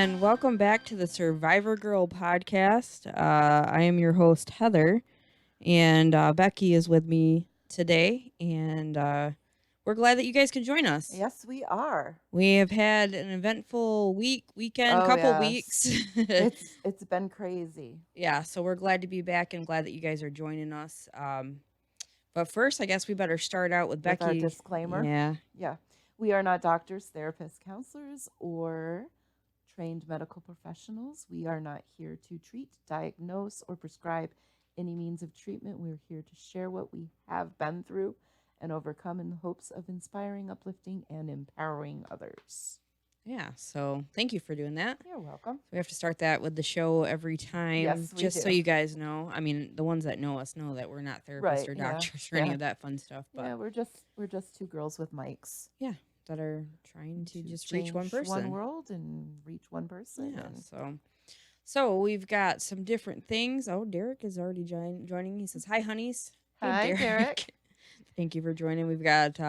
and welcome back to the Survivor Girl podcast. I am your host, Heather, and Becky is with me today, and we're glad that you guys could join us. Yes, we are. We have had an eventful weekend, Oh couple yes. weeks. It's been crazy. Yeah, so we're glad to be back and glad that you guys are joining us. But first, I guess we better start out with With our Becky. disclaimer. Yeah. Yeah. We are not doctors, therapists, counselors, or trained medical professionals. We are not here to treat, diagnose, or prescribe any means of treatment. We're here to share what we have been through and overcome in the hopes of inspiring, uplifting, and empowering others. Yeah, so thank you for doing that. You're welcome. We have to start that with the show every time, Yes, we just so do. you guys know. I mean, the ones that know us know that we're not therapists Right, or yeah, doctors or any yeah. of that fun stuff, but Yeah, we're just two girls with mics. yeah, that are trying to just reach change one person. one world and reach one person. Yeah, and so we've got some different things. Oh, Derek is already joining. He says, "Hi, honeys." Hey, Hi, Derek. Thank you for joining. We've got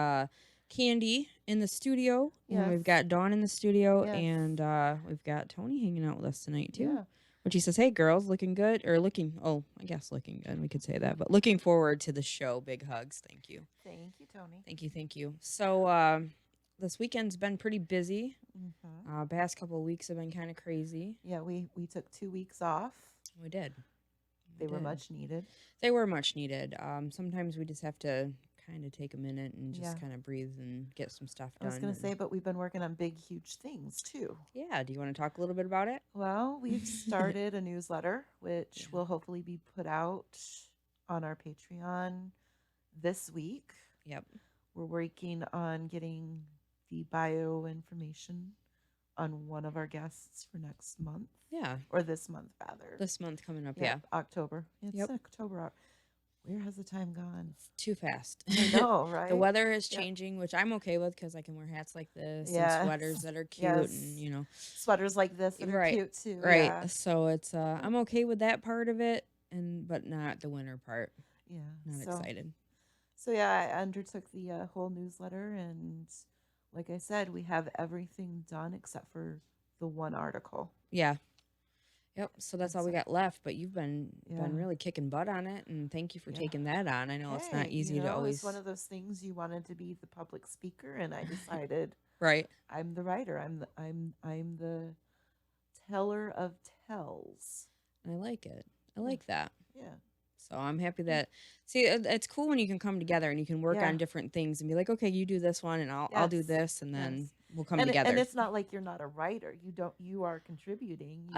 Candy in the studio, and we've Yes. got Dawn in the studio, Yes. and we've got Tony hanging out with us tonight too. Yeah. Which he says, "Hey, girls, looking good," or looking. Oh, I guess looking good. We could say that, but looking forward to the show. Big hugs. Thank you. Thank you, Tony. Thank you. Thank you. So this weekend's been pretty busy. Mm-hmm. Past couple of weeks have been kind of crazy. Yeah, we took 2 weeks off. We did. They were much needed. They were much needed. Sometimes we just have to kind of take a minute and just kind of breathe and get some stuff done. I was going to say, but we've been working on big, huge things too. Yeah. Do you want to talk a little bit about it? Well, we've started a newsletter, which will hopefully be put out on our Patreon this week. Yep. We're working on getting the bio information on one of our guests for next month. Yeah. Or this month, rather. This month coming up, October. It's October. Where has the time gone? It's too fast. I know, right? The weather is changing, which I'm okay with because I can wear hats like this and sweaters that are cute and, sweaters like this that are cute too. Right. Yeah. So it's I'm okay with that part of it, but not the winter part. Yeah. Not excited. So yeah, I undertook the whole newsletter, and like I said, we have everything done except for the one article. Yeah. Yep. So that's all we got left. But you've been really kicking butt on it, and thank you for taking that on. I know it's not easy to always. It's one of those things you wanted to be the public speaker, and I decided, right, I'm the writer. I'm the teller of tells. I like it. I like that. Yeah. So I'm happy that. See, it's cool when you can come together and you can work on different things and be like, okay, you do this one, and I'll do this, and then we'll come together. And it's not like you're not a writer. You are contributing.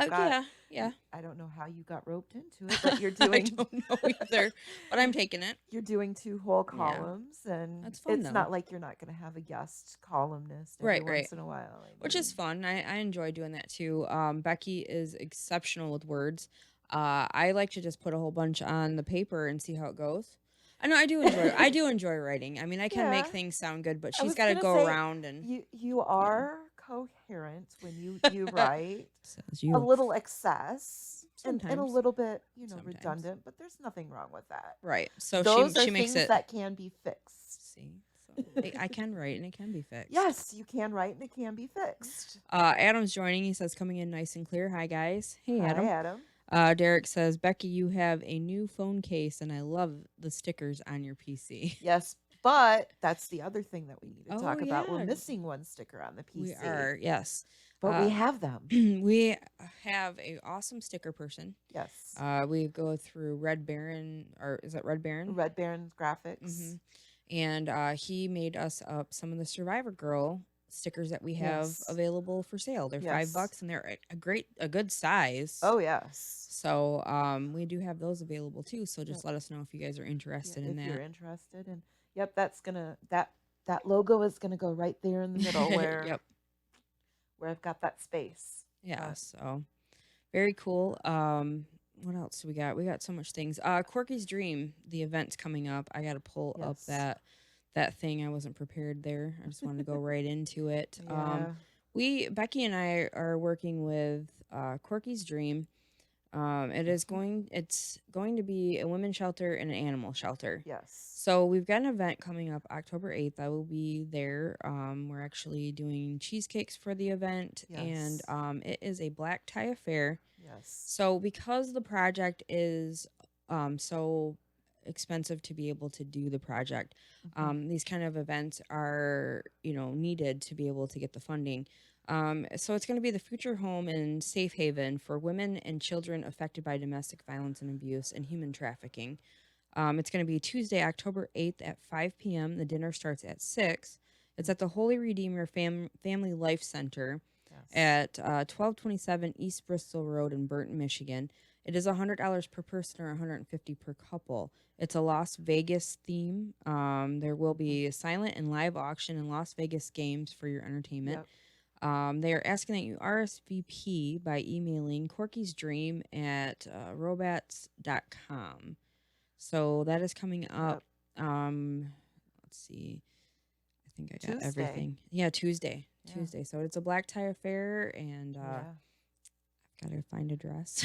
Yeah. I don't know how you got roped into it, but you're doing. I don't know either, but I'm taking it. You're doing 2 whole columns, and that's fun. It's not like you're not going to have a guest columnist every once in a while, which is fun. I enjoy doing that too. Becky is exceptional with words. I like to just put a whole bunch on the paper and see how it goes. I know I do enjoy writing. I mean, I can make things sound good, but she's got to go around and you are coherent when you write. A little excess and a little bit, redundant, but there's nothing wrong with that. Right. So those she are makes things it that can be fixed. See. I can write and it can be fixed. Yes, you can write and it can be fixed. Adam's joining. He says, coming in nice and clear. Hi, guys. Hey, Adam. Hi, Adam. Derek says, Becky, you have a new phone case, and I love the stickers on your PC. Yes, but that's the other thing that we need to talk about. We're missing one sticker on the PC. We are, yes. But we have them. We have a awesome sticker person. Yes. We go through Red Baron, or is it Red Baron? Red Baron Graphics. Mm-hmm. And he made us up some of the Survivor Girl stickers that we have available for sale. They're $5 and they're a good size. Oh yes. So we do have those available too. So just let us know if you guys are interested in that. If you're interested, and that's gonna that logo is gonna go right there in the middle where where I've got that space. Yeah. So very cool. What else do we got? We got so much things. Corky's Dream, the event's coming up. I got to pull up that thing. I wasn't prepared there. I just wanted to go right into it. Yeah. Becky and I are working with Corky's Dream. Mhm. It's going to be a women's shelter and an animal shelter. Yes. So we've got an event coming up October 8th. I will be there. We're actually doing cheesecakes for the event, and Yes. it is a black tie affair. Yes. So because the project is so expensive to be able to do the project, Hmm. these kind of events are, needed to be able to get the funding. So it's going to be the future home and safe haven for women and children affected by domestic violence and abuse and human trafficking. It's going to be Tuesday, October 8th at 5 p.m. The dinner starts at 6. It's at the Holy Redeemer Family Life Center Yes. at 1227 East Bristol Road in Burton, Michigan. It is $100 per person or $150 per couple. It's a Las Vegas theme. There will Mhm. be a silent and live auction and Las Vegas games for your entertainment. Yep. They are asking that you RSVP by emailing Corky's Dream at robats.com. So that is coming up. Yep. Um, let's see. I think I got Tuesday. everything. Yeah, Tuesday. Yeah. Tuesday. So it's a black tie affair, and Yeah. I've got to find a dress.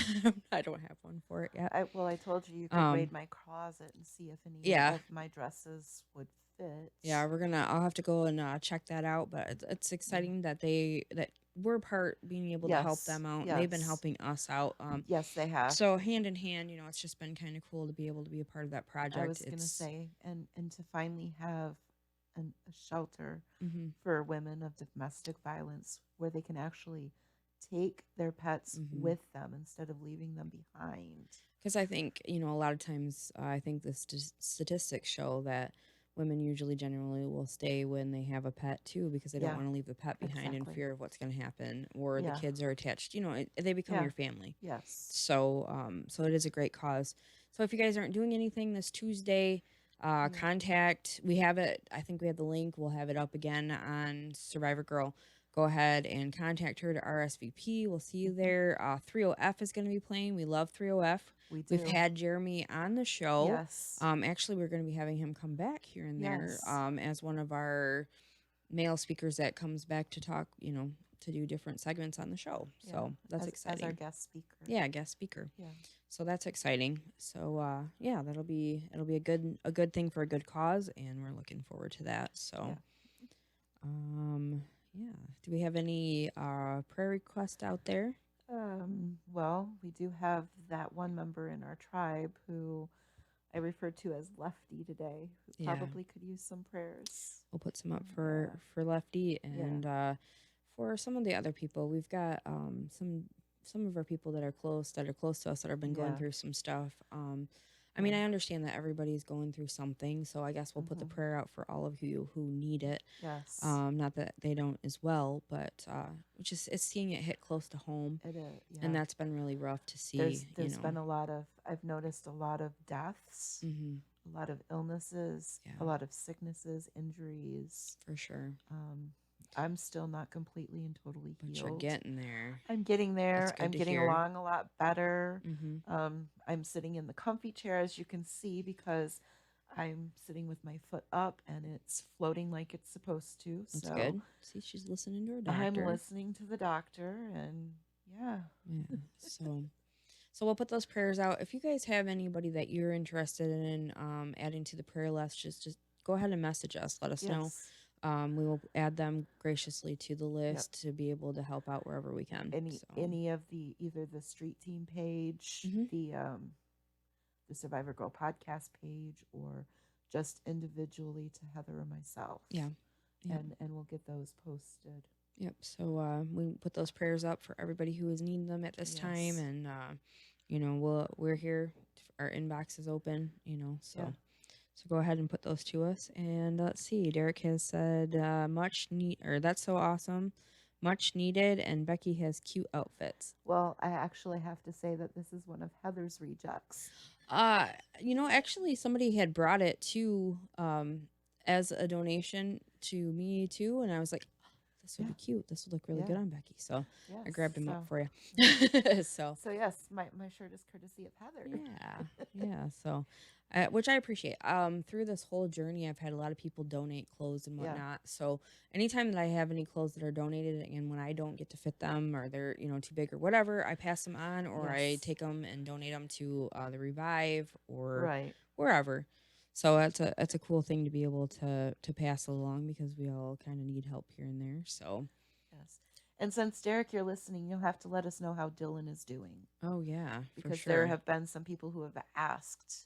I don't have one for it yet. I told you you could Um, raid my closet and see if any yeah, of my dresses would fit. yeah. I'll have to go and check that out. But it's Yeah. exciting that that we're part being able to help Yes. them out. And they've been Yes. helping us out. Yes, they have. So hand in hand, it's just been kind of cool to be able to be a part of that I project. was gonna It's say, and to finally have a shelter mm-hmm, for women of domestic violence where they can actually take their pets mm-hmm. with them instead of leaving them behind. Because I think, a lot of times, I think the statistics show that women usually generally will stay when they have a pet too because they don't Yeah, want to leave the pet behind in exactly. fear of what's going to happen, or the Yeah, kids are attached. They become yeah, your family. yes. So, so it is a great cause. So if you guys aren't doing anything this Tuesday, Yeah. contact. We have it. I think we have the link. We'll have it up again on Survivor Girl. Go ahead and contact her to RSVP. We'll see you Hmm. there. 30F is going to be playing. We love 30F. We We've do. had Jeremy on the show. Yes. Actually, we're going to be having him come back here and there Yes. as one of our male speakers that comes back to talk, to do different segments on the show. Yeah. So that's As our exciting. guest speaker. Yeah, guest speaker. Yeah. So that's exciting. So yeah, it'll be a good thing for a good cause, and we're looking forward to that. So Yeah. yeah. Do we have any prayer requests out there? Well, we do have that one member in our tribe who I referred to as Lefty today, who Yeah. probably could use some prayers. We'll put some up Yeah. for Lefty Yeah. and for some of the other people. We've got some of our people that are close to us that have been going Yeah. through some stuff. I mean, Yeah. I understand that everybody's going through something, so I guess we'll put the Hmm. prayer out for all of you who need it. Yes. Not that they don't as well, but just it's seeing it hit close to home, It is. and Yeah. that's been really rough to There's see. there's been a lot of I've noticed a lot of deaths, Mm-hmm. a lot of illnesses, a Yeah, lot of sicknesses, injuries. for sure. Um, I'm still not completely and totally But you're healed. getting there. I'm getting That's there. good I'm to getting hear. along a lot better. Mm-hmm. I'm sitting in the comfy chair, as you can see, because I'm sitting with my foot up and it's floating like it's supposed to. That's So good. See, she's listening to her I'm doctor. listening to the doctor, and yeah. Yeah. So we'll put those prayers out. If you guys have anybody that you're interested in adding to the prayer list, just go ahead and message us. Let us know. Yes. We will add them graciously to the Yep. list to be able to help out wherever we can. So. Any of the either the street team page, Mm-hmm. the Survivor Girl podcast page, or just individually to Heather or myself. Yeah. Yep. And we'll get those posted. Yep. So we put those prayers up for everybody who is needing them at this time, Yes. and we're here. Our inbox is open. So. Yeah. So go ahead and put those to us. And let's see. Derek has said that's so awesome, much needed, and Becky has cute outfits. Well, I actually have to say that this is one of Heather's rejects. Actually, somebody had brought it to as a donation to me too, and I was like, oh, this would Yeah. be cute. This would look really Yeah. good on Becky. So I Yes. grabbed him up So, for yeah. you. So So yes, my shirt is courtesy of Heather. yeah, yeah. So, which I appreciate. Through this whole journey, I've had a lot of people donate clothes and Yeah. whatnot. So, anytime that I have any clothes that are donated, and when I don't get to fit them or they're too big or whatever, I pass them on or I Yes. take them and donate them to the Revive or Right. wherever. So that's a cool thing to be able to pass along because we all kind of need help here and there. So, Yes. And since Derek, you're listening, you'll have to let us know how Dylan is doing oh yeah, for because there sure. have been some people who have asked.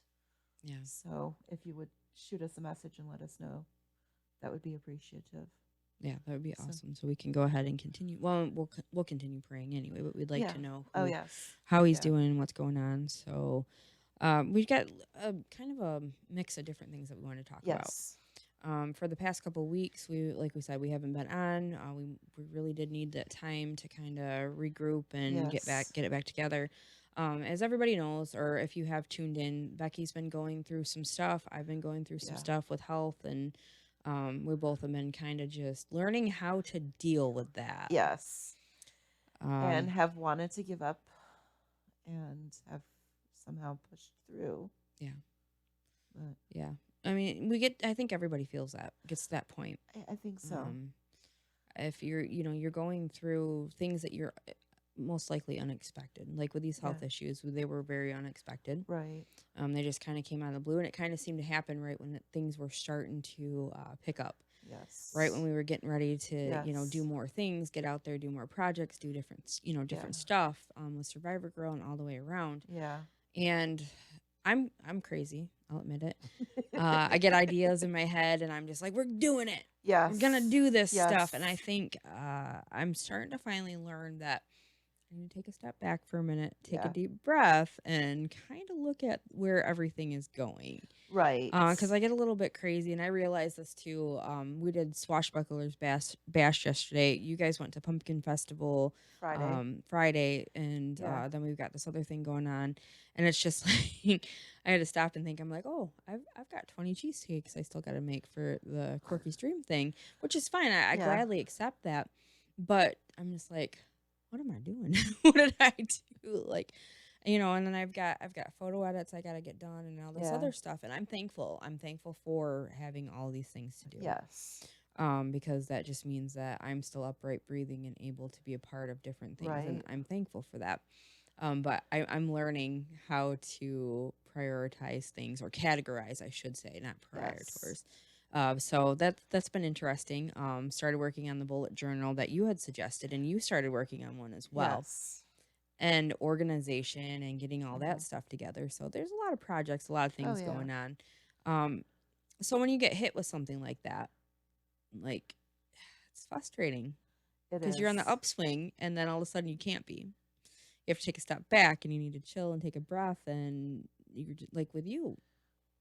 Yeah. So if you would shoot us a message and let us know, that would be appreciative. Yeah, that would be So awesome. So we can go ahead and continue. Well, we'll continue praying anyway, but we'd like yeah. to know Oh who yes. how he's Yeah. doing and what's going on. So we've got a kind of a mix of different things that we want to talk about. Yes. For the past couple of weeks, like we said, we haven't been on. We really did need that time to kind of regroup and Yes. get it back together. As everybody knows, or if you have tuned in, Becky's been going through some stuff. I've been going through some Yeah. stuff with health, and we both have been kind of just learning how to deal with that. Yes. And Um, have wanted to give up and have somehow pushed through. yeah, But yeah. I mean, I think everybody feels that, gets to that point. I think so. Um, if you're going through things that you're most likely unexpected, like with these Yeah. health issues, they were very unexpected. Right. They just kind of came out of the blue, and it kind of seemed to happen right when things were starting to pick up, right when Yes. we were getting ready to do Yes. more things, get out there, do more projects, do different Yeah. different stuff, with Survivor Girl and all the way around. Yeah. And I'm crazy, I'll admit it. I get ideas in my head and I'm just like, we're doing it, we're gonna Yes. do this Yes. stuff. And I think I'm starting to finally learn that I need to take a step back for a minute, take a Yeah. deep breath, and kind of look at where everything is going. Right. Because I get a little bit crazy, and I realize this too. We did Swashbucklers Bash yesterday. You guys went to Pumpkin Festival Friday. Friday, and Yeah. then we've got this other thing going on, and it's just like I had to stop and think. I'm like, oh, I've got 20 cheesecakes I still got to make for the Quirky Stream thing, which is fine. I Yeah. gladly accept that, but I'm just like, what am I doing? What did I do? Like, and then I've got photo edits I got to get done and all this Yeah. other stuff, and I'm thankful for having all these things to do. Yes. Because that just means that I'm still upright, breathing, and able to be a part of different things, Right. and I'm thankful for that. But I'm learning how to prioritize things, or categorize, I should say, not prioritize. Yes. So that's been interesting. Started working on the bullet journal that you had suggested, and you started working on one as well. Yes. And organization and getting all that Mhm. stuff together. So there's a lot of projects, a lot of Oh things yeah. going on. So when you get hit with something like that, like, it's frustrating It because you're on the is. upswing and then all of a sudden you can't be. You have to take a step back and you need to chill and take a breath. And you're like, with you,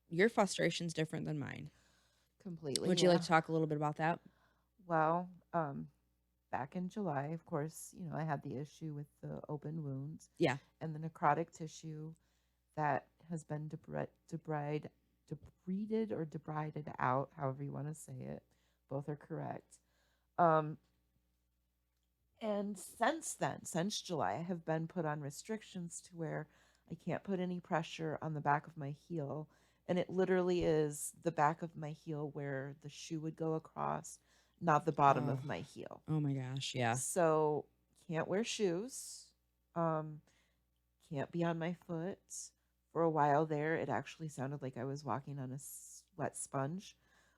your frustration's different than mine. Completely. Would you Yeah. like to talk a little bit about that? Well, back in July, of course, I had the issue with the open wounds. Yeah. And the necrotic tissue that has been debrided or debrided out, however you want to say it. Both are correct. And since then, since July, I have been put on restrictions to where I can't put any pressure on the back of my heel. And it literally is the back of my heel where the shoe would go across, not the bottom of my heel. Oh my gosh. Yeah. So can't wear shoes. Can't be on my foot. For a while there, it actually sounded like I was walking on a wet sponge,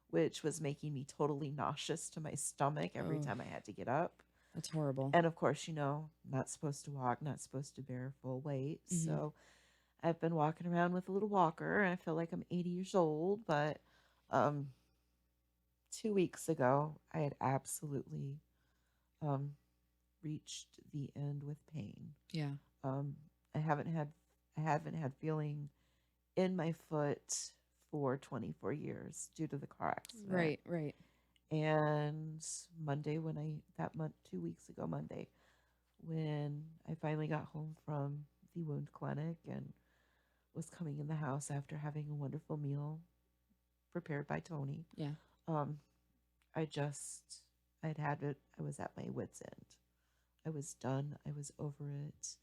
which was making me totally nauseous to my stomach every time I had to get up. That's horrible. And of course, not supposed to walk, not supposed to bear full weight. Mhm. So I've been walking around with a little walker, and I feel like I'm 80 years old. But 2 weeks ago, I had absolutely reached the end with pain. Yeah. I haven't had feeling in my foot for 24 years due to the car accident. Right. Right. And Monday, 2 weeks ago, Monday, when I finally got home from the wound clinic and was coming in the house after having a wonderful meal prepared by Tony. Yeah. I had it. I was at my wit's end. I was done. I was over it.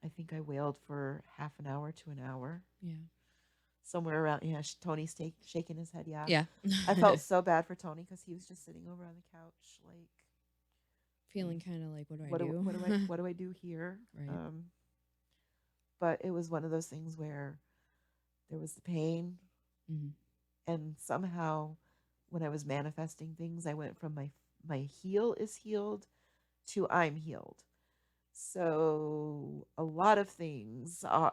I think I wailed for half an hour to an hour, Yeah. somewhere around. Yeah, Tony's shaking his head. Yeah, Yeah. I felt so bad for Tony because he was just sitting over on the couch, like, Feeling kind of like, what do I what do do? what do I what do I do here? Right. But it was one of those things where there was the pain, Hmm. and somehow, when I was manifesting things, I went from my heel is healed to I'm healed. So a lot of things are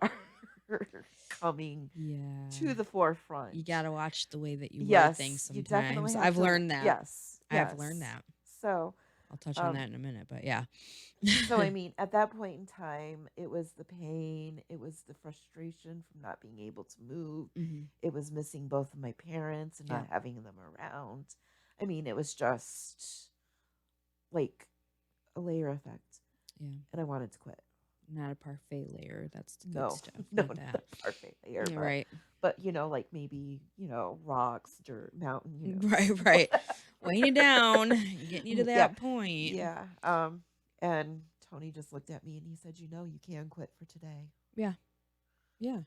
coming to Yeah. the forefront. You got to watch the way that you word things Yes, you definitely sometimes. have I've to. learned that. Yes, I've learned yes. that. So, I'll touch on um, that in a minute, but yeah. I mean, at that point in time, it was the pain, it was the frustration from not being able to move, Hmm. it was missing both of my parents and Yeah. not having them around. I mean, it was just like a layer effect, Yeah. and I wanted to quit. Not a parfait layer. That's the good No, stuff. no, Not not that. a parfait layer, Right. but like maybe rocks, dirt, mountain, Right. Right. Weighing you down, getting you to yeah, that point. yeah. And Tony just looked at me and he said, "You can quit for today." Yeah. Yeah.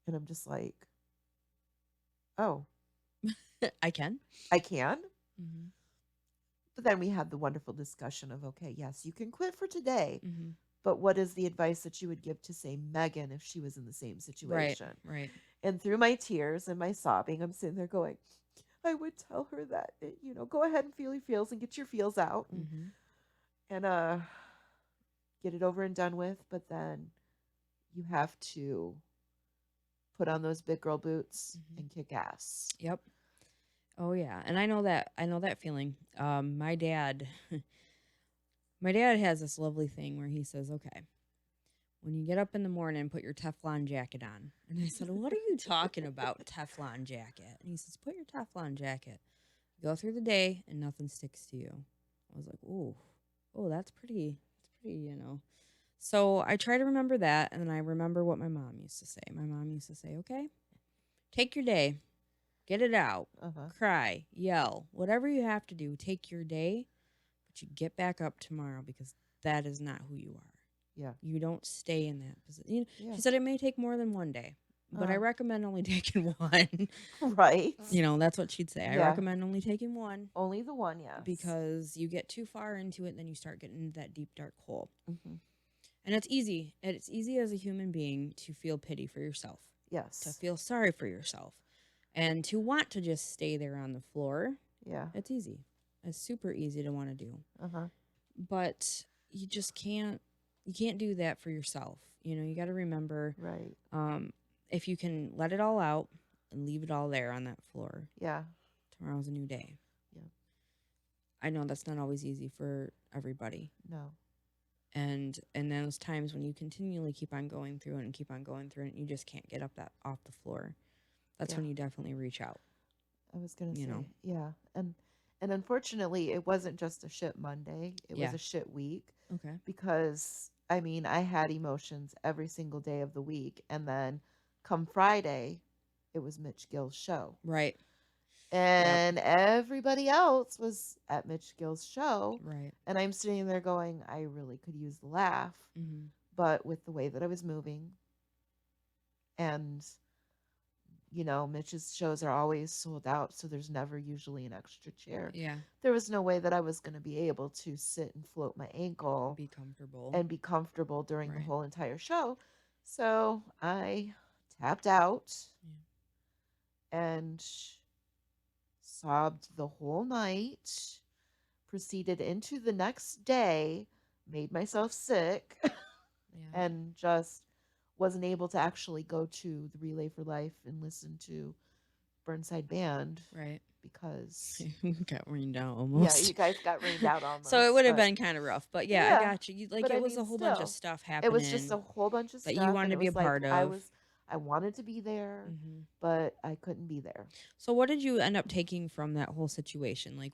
And I'm just like, "Oh, I can. I can." Hmm. But then we had the wonderful discussion of, okay, yes, you can quit for today, Hmm. but what is the advice that you would give to, say, Megan if she was in the same Right. situation? Right. And through my tears and my sobbing, I'm sitting there going, I would tell her that, go ahead and feel your feels and get your feels out and, Hmm. and get it over and done with. But then you have to put on those big girl boots Hmm. and kick ass. Yep. Oh yeah, and I know that. I know that feeling. My dad, my dad has this lovely thing where he says, "Okay, when you get up in the morning, put your Teflon jacket on." And I said, "What are you talking about, Teflon jacket?" And he says, "Put your Teflon jacket. Go through the day, and nothing sticks to you." I was like, "Ooh, oh, that's pretty. That's pretty." So I try to remember that, and then I remember what my mom used to say. My mom used to say, "Okay, take your day, get it out, Uh-huh. cry, yell, whatever you have to do. Take your day, but you get back up tomorrow because that is not who you are. Yeah. You don't stay in that position." Yeah. She said it may take more than one day, but I Uh, recommend only taking one. right. That's what she'd say. I Yeah. recommend only taking one Only the one, yes. because you get too far into it, then you start getting into that deep, dark hole. Mm-hmm. And it's easy. It's easy as a human being to feel pity for yourself, Yes. to feel sorry for yourself, and to want to just stay there on the floor. Yeah. It's easy. It's super easy to want to do. Uh-huh. But you just can't do that for yourself. You got to remember, Right. if you can let it all out and leave it all there on that floor, Yeah. tomorrow's a new day. Yeah. I know that's not always easy for everybody. No. And those times when you continually keep on going through it and keep on going through it, and you just can't get up that off the floor. That's when you definitely reach out. I was gonna say, know. yeah, and unfortunately, it wasn't just a shit Monday; it was Yeah. a shit week Okay. because I mean, I had emotions every single day of the week, and then come Friday, it was Mitch Gill's show, Right. and everybody else was at Mitch Gill's show, Right. and I'm sitting there going, I really could use the laugh, Mm-hmm. but with the way that I was moving, and Mitch's shows are always sold out, so there's never usually an extra chair. Yeah. There was no way that I was going to be able to sit and float my ankle Be comfortable. and be comfortable during the Right. whole entire show. So I tapped out and sobbed the whole night, proceeded into the next day, made myself sick, Yeah. and just wasn't able to actually go to the Relay for Life and listen to Burnside Band Right. because got rained out almost. yeah, you guys got rained out almost. So it would have but been kind of rough. But yeah, I got you. Like, but it I was mean, a whole bunch of still, stuff happening. it was just a whole bunch of that stuff you wanted and to it be a was like part of. I wanted to be there, Mm-hmm. but I couldn't be there. So what did you end up taking from that whole situation? Like,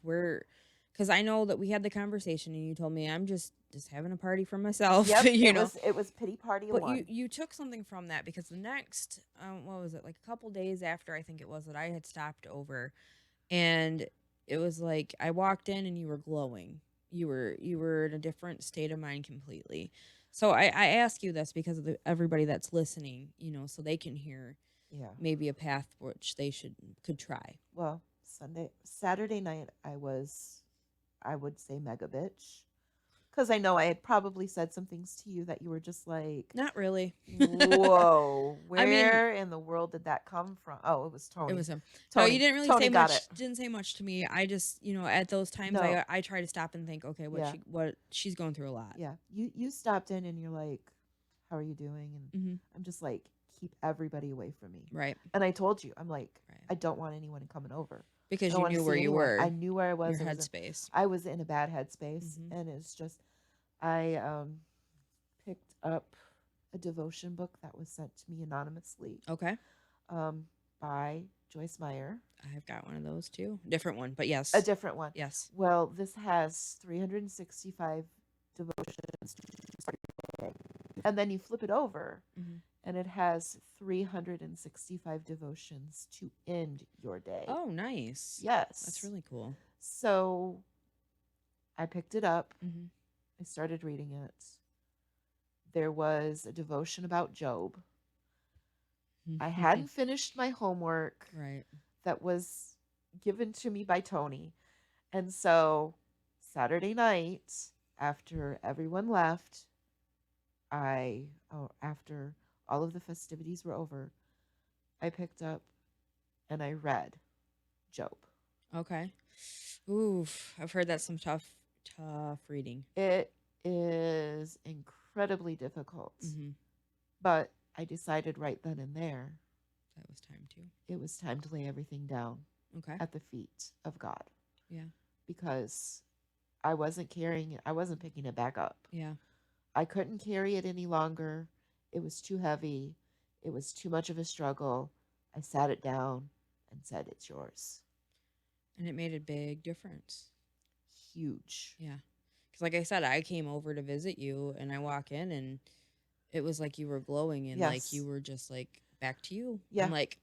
because I know that we had the conversation and you told me I'm just having a party for myself. Yep, you know, it was pity party but one. you took something from that because the next, what was it, like a couple days after I think it was that I had stopped over, and it was like I walked in and you were glowing. You were in a different state of mind completely. So I ask you this because of everybody that's listening, so they can hear Yeah. maybe a path which they could try. Well, Saturday night, I would say mega bitch. Because I know I had probably said some things to you that you were just like, Not really. whoa, I mean, where in the world did that come from? Oh, it was it Tony. was him. No, you Tony. didn't really Tony say got it. much. Didn't say much to me. I just, at those times, No. I try to stop and think, okay, Yeah. what she's going through a lot. Yeah. You stopped in and you're like, how are you doing? And Mm-hmm. I'm just like, keep everybody away from me. Right. And I told you, I'm like, Right. I don't want anyone coming over. Because I don't you want to knew see where you anyone. were. I knew where I was. Your headspace. I was in a bad headspace, Mm-hmm. and it's just I picked up a devotion book that was sent to me anonymously Okay. by Joyce Meyer. I've got one of those too. Different one, but yes. A different one. Yes. Well, this has 365 devotions, and then you flip it over, mm-hmm. and it has 365 devotions to end your day. Oh, nice. Yes. That's really cool. So I picked it up. Mm-hmm. I started reading it. There was a devotion about Job. I hadn't finished my homework. Right. That was given to me by Tony. And so Saturday night, after everyone left, after all of the festivities were over, I picked up and I read Job. Okay. Oof. I've heard that's some tough reading. It is incredibly difficult. Mm-hmm. But I decided right then and there that was time to. It was time to lay everything down. Okay. At the feet of God. Yeah. Because I wasn't carrying it. I wasn't picking it back up. Yeah. I couldn't carry it any longer. It was too heavy. It was too much of a struggle. I sat it down and said, it's yours. And it made a big difference. Huge. Yeah. Because like I said, I came over to visit you and I walk in and it was like you were glowing and like you were just like, back to you. Yeah. I'm like,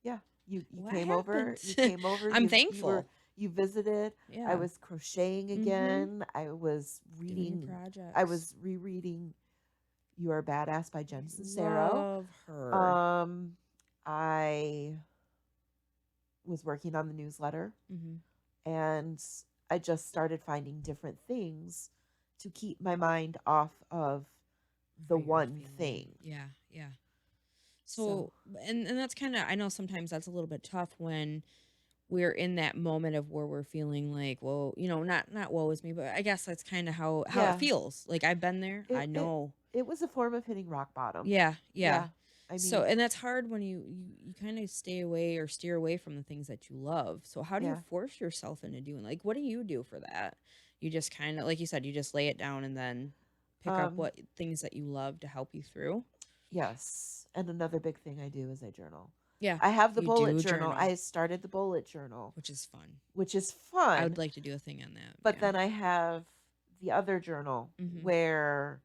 yeah. You came over. You came over. I'm thankful. You visited. Yeah. I was crocheting again. Mm-hmm. I was reading projects. I was rereading You Are a Badass by Jen Sincero. Love her. I was working on the newsletter. Mm-hmm. And I just started finding different things to keep my mind off of the one thing. Yeah, yeah. So and that's kind of, I know sometimes that's a little bit tough when we're in that moment of where we're feeling like, well, not woe is me, but I guess that's kind of how it feels. Like I've been there. I know. It was a form of hitting rock bottom. Yeah, yeah. I mean, so, and that's hard when you kind of stay away or steer away from the things that you love. So how do you force yourself into doing, like, what do you do for that? You just kind of, like you said, you just lay it down and then pick up what things that you love to help you through. Yes. And another big thing I do is I journal. Yeah. I have the bullet journal. I started the bullet journal. Which is fun. I would like to do a thing on that. But then I have the other journal where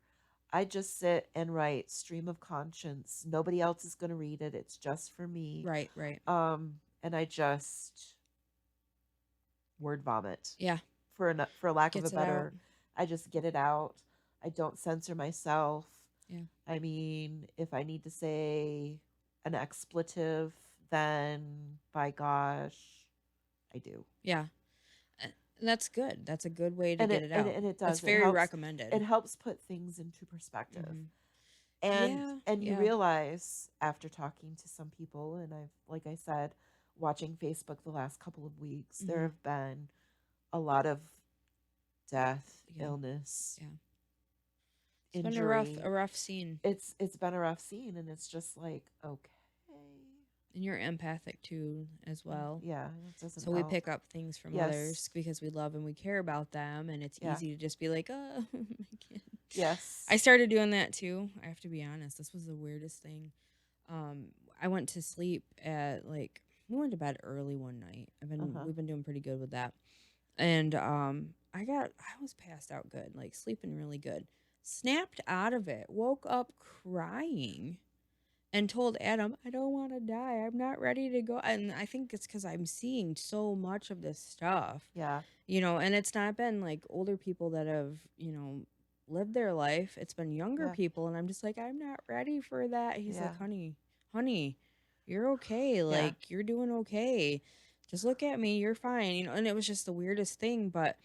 I just sit and write stream of conscience. Nobody else is going to read it. It's just for me. Right, right. And I just word vomit. Yeah. For lack of a better, I just get it out. I don't censor myself. Yeah. I mean, if I need to say an expletive, then by gosh, I do. Yeah. That's good. That's a good way to get it out. And it does. It's very recommended. It helps put things into perspective. Mm-hmm. And you realize after talking to some people, and like I said, watching Facebook the last couple of weeks, there have been a lot of death, illness, injury. It's been a rough scene. It's been a rough scene, and it's just like, okay. And you're empathic too, as well. Yeah, it doesn't so help. We pick up things from others because we love and we care about them, and it's easy to just be like, oh, my kid. Yes. I started doing that too. I have to be honest. This was the weirdest thing. I went to sleep at we went to bed early one night. We've been doing pretty good with that, and I was passed out good, sleeping really good. Snapped out of it. Woke up crying. and told Adam, I don't want to die. I'm not ready to go. And I think it's because I'm seeing so much of this stuff, Yeah. and it's not been like older people that have, lived their life. It's been younger Yeah. people. And I'm just like, I'm not ready for that. He's Yeah. like, honey, you're okay. Yeah. Like, you're doing okay. Just look at me. You're fine. And it was just the weirdest thing. But,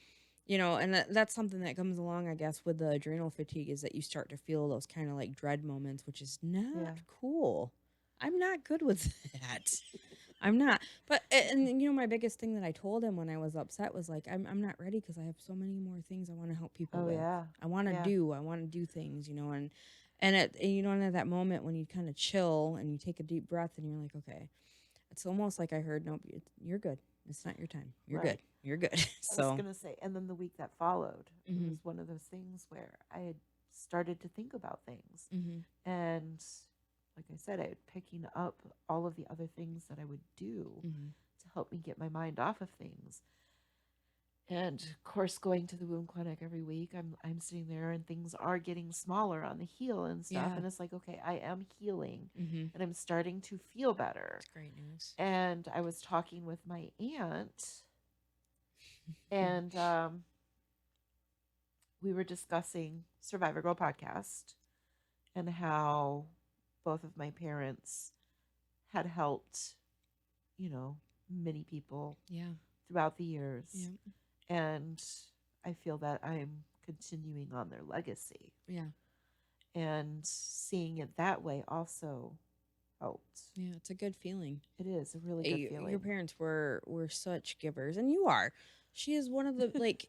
and that's something that comes along, I guess, with the adrenal fatigue is that you start to feel those kind of like dread moments, which is not Yeah. cool. I'm not good with that. I'm not. But and my biggest thing that I told him when I was upset was like I'm not ready because I have so many more things I want to help people Oh with. yeah. I want to Yeah. do. I want to do things, and at that moment when you kind of chill and you take a deep breath and you're like, okay, it's almost like I heard, nope, you're good. It's not your time. You're good. Right. You're good. I was So, gonna say, and then the week that followed, it mhm, was one of those things where I had started to think about things, mhm, and like I said, I had picking up all of the other things that I would do mhm, to help me get my mind off of things. And of course, going to the wound clinic every week, I'm sitting there and things are getting smaller on the heel and stuff, yeah, and it's like, okay, I am healing, mhm. and I'm starting to feel better. It's great news. And I was talking with my aunt, and we were discussing Survivor Girl podcast and how both of my parents had helped, you know, many people Yeah, throughout the years. yeah, And I feel that I'm continuing on their legacy. yeah, And seeing it that way also helped. yeah. It's a good feeling. It is a really good Your feeling. parents were such givers, and you are. She is one of the like.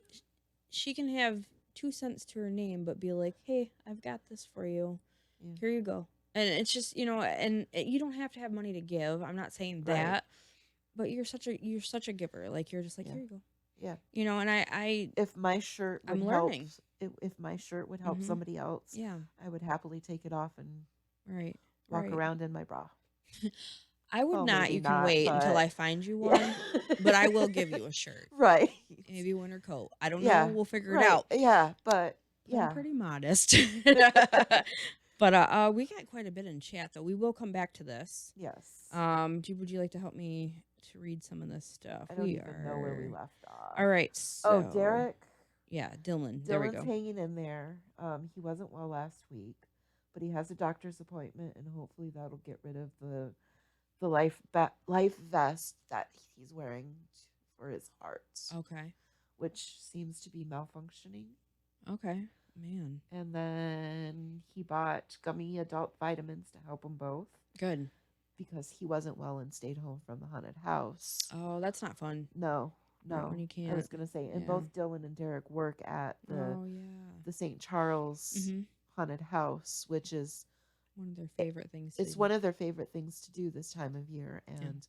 She can have 2 cents to her name, but be like, "Hey, I've got this for you. Yeah. Here you go." And it's just and you don't have to have money to give. I'm not saying Right. that, but you're such a giver. Like you're just like, Yeah. here you go. Yeah. And If my shirt would I'm help, learning. if my shirt would help Mhm. somebody else, Yeah. I would happily take it off and Right. walk Right. around in my bra. I would Well, not. maybe You can not, wait until but I find you yeah. one, but I will give you a shirt. Right. Maybe winter coat. I don't know. Yeah. We'll figure it Right. out. Yeah. But But I'm yeah. pretty modest. But we got quite a bit in chat though. We will come back to this. Yes. Would you like to help me to read some of this stuff? I don't We even know where we are left off. all right. Oh, So Derek. yeah, Dylan. There we Dylan's go. hanging in there. He wasn't well last week, but he has a doctor's appointment, and hopefully that'll get rid of the life vest that he's wearing for his heart, Okay. which seems to be malfunctioning. Okay. Man. And then he bought gummy adult vitamins to help them both Good. because he wasn't well and stayed home from the haunted house. Oh, that's not fun. No, Not when no. you I was can't. gonna say, and Yeah. both Dylan and Derek work at Oh yeah. the St. Charles Mhm. haunted house, which is One of their favorite things to it's do. one of their favorite things to do this time of year. Yeah. And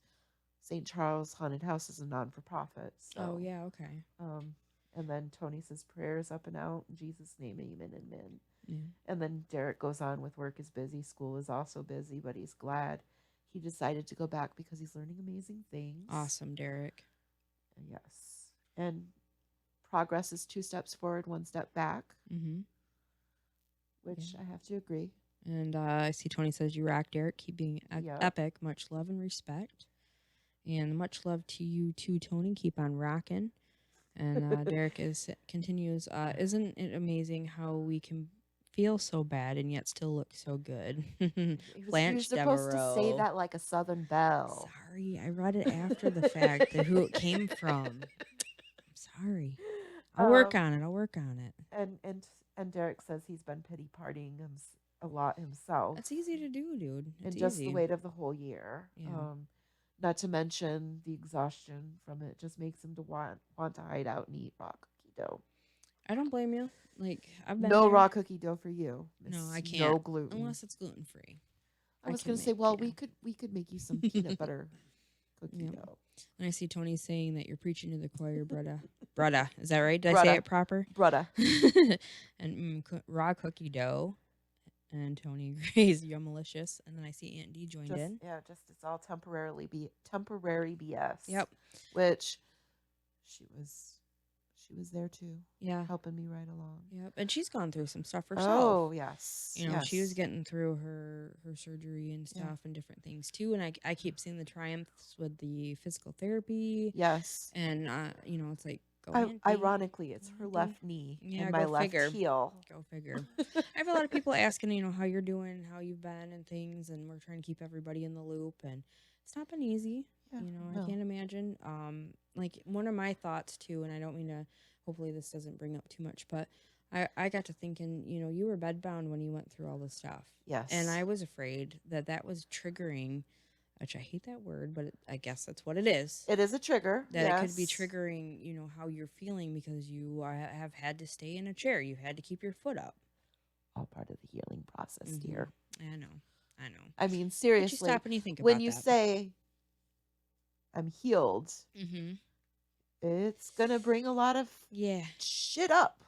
St. Charles Haunted House is a non for profit. Oh So, yeah. Okay. and then Tony says prayers up and out in Jesus' name, amen and amen. Yeah. And then Derek goes on with work is busy, school is also busy, but he's glad he decided to go back because he's learning amazing things. Awesome, Derek. Yes. And progress is 2 steps forward, 1 step back, Mhm. which Yeah. I have to agree. And I see Tony says you rock, Derek. Keep being Yep. epic. Much love and respect. And much love to you too, Tony. Keep on rocking. And Derek continues. Isn't it amazing how we can feel so bad and yet still look so good? He was Blanche supposed to say Devereaux. that like a Southern belle. Sorry, I read it after the fact. Who it came from. I'm sorry. I'll work on it. I'll work on it. And Derek says he's been pity partying a lot himself. That's easy to do, dude. It's and just easy. the weight of the whole year. Yeah. Not to mention the exhaustion from it just makes him to want to hide out and eat raw cookie dough. I don't blame you. Like I've been no there. raw cookie dough for you. No, I can't. No gluten Unless it's gluten free. I was going to say, well, we could make you some peanut butter cookie dough. And I see Tony saying that you're preaching to the choir, brudda. Brudda, is that right? Did Brudda. I say it proper? Brudda. And raw cookie dough. And Tony agrees, you're malicious. And then I see Aunt D joined in. Yeah, just it's all temporary BS. Yep. Which she She was there too, Yeah. helping me right along. Yep. And she's gone through some stuff herself. Oh, yes. You know, she was Yes. getting through her surgery and Yeah. stuff and different things too. And I keep seeing the triumphs with the physical therapy. Yes. And you know, it's like go auntie. Ironically, it's Go her auntie. left knee Yeah, and my go left figure. heel. Go figure. I have a lot of people asking, you know, how you're doing, how you've been and things, and we're trying to keep everybody in the loop, and it's not been easy. Yeah, You know, no. I can't imagine. Like one of my thoughts too, and I don't mean to, hopefully this doesn't bring up too much, but I got to thinking, you know, you were bedbound when you went through all this stuff. Yes. And I was afraid that that was triggering, which I hate that word, but I guess that's what it is. It is a trigger. That yes. it could be triggering, you know, how you're feeling because you have had to stay in a chair. You've had to keep your foot up. All part of the healing process, dear. I know. I mean, seriously. But you stop and you think about when you that. say, I'm healed, it's going to bring a lot of shit up.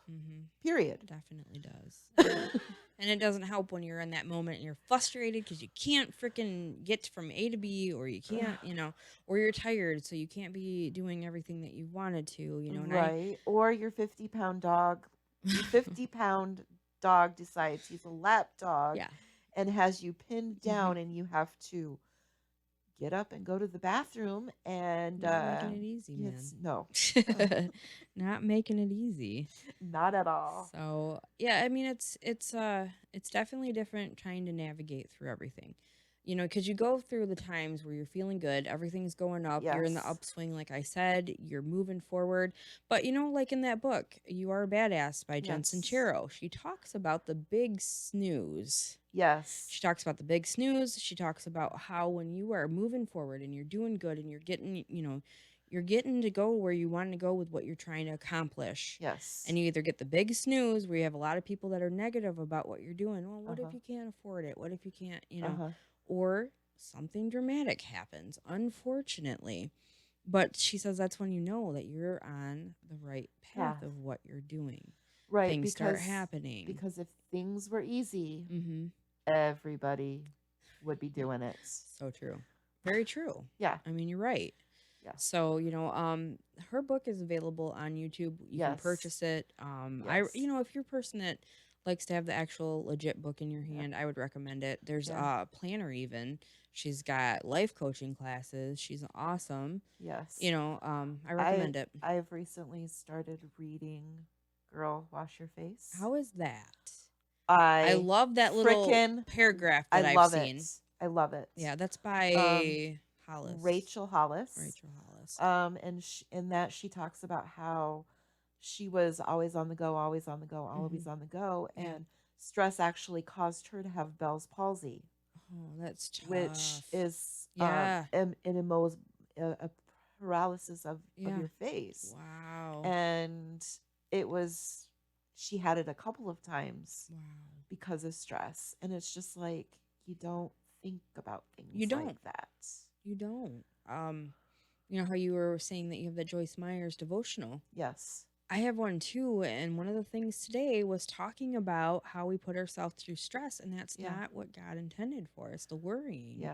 Period. It definitely does. And it doesn't help when you're in that moment and you're frustrated because you can't freaking get from A to B, or you can't, you know, or you're tired, so you can't be doing everything that you wanted to, you know. And right. Or your 50-pound dog, your 50-pound dog decides he's a lap dog and has you pinned down and you have to get up and go to the bathroom and not making it easy, man. No. Not making it easy. Not at all. So yeah, I mean it's definitely different trying to navigate through everything. You know, because you go through the times where you're feeling good, everything's going up, you're in the upswing, like I said, you're moving forward. But, you know, like in that book, You Are a Badass by Jensen Chiro, she talks about the big snooze. Yes. She talks about the big snooze. She talks about how when you are moving forward and you're doing good and you're getting, you know, you're getting to go where you want to go with what you're trying to accomplish. Yes. And you either get the big snooze where you have a lot of people that are negative about what you're doing. Well, what if you can't afford it? What if you can't, you know, or something dramatic happens, unfortunately. But she says that's when you know that you're on the right path of what you're doing. Right. Things start happening. Because if things were easy, everybody would be doing it. So true. Very true. Yeah. I mean, you're right. Yeah. So, you know, her book is available on YouTube. You can purchase it. You know, if you're a person that likes to have the actual legit book in your hand, I would recommend it. There's a planner even. She's got life coaching classes. She's awesome. Yes. You know, I recommend it. I've recently started reading Girl, Wash Your Face. How is that? I love that little paragraph that I've seen. I love it. Yeah, that's by Rachel Hollis. And in that she talks about how she was always on the go, always on the go, always on the go, and stress actually caused her to have Bell's palsy. Oh, that's tough. Which is an a paralysis of your face. Wow. And she had it a couple of times. Wow. Because of stress. And it's just like, you don't think about things like that. You don't. You know how you were saying that you have the Joyce Meyer's devotional? Yes. I have one too, and one of the things today was talking about how we put ourselves through stress, and that's not what God intended for us. The worrying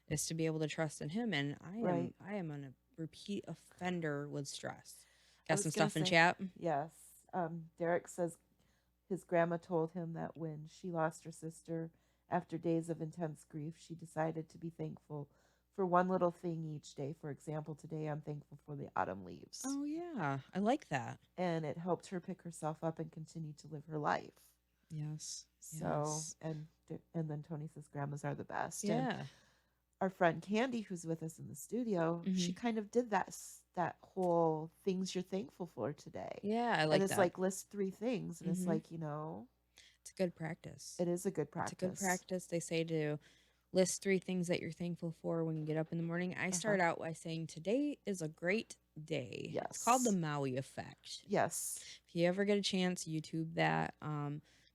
is to be able to trust in Him, and I am a repeat offender with stress. Got some stuff in chat? Yes. Derek says his grandma told him that when she lost her sister, after days of intense grief, she decided to be thankful for one little thing each day. For example, today I'm thankful for the autumn leaves. Oh, yeah. I like that. And it helped her pick herself up and continue to live her life. Yes. So, and then Tony says grandmas are the best. Yeah. And our friend Candy, who's with us in the studio, she kind of did that whole things you're thankful for today. Yeah, I like that. And it's like list 3 things. And it's like, you know. It's a good practice. It is a good practice. It's a good practice. They say to list 3 things that you're thankful for when you get up in the morning. I start out by saying today is a great day. Yes. It's called the Maui effect. Yes. If you ever get a chance, YouTube that.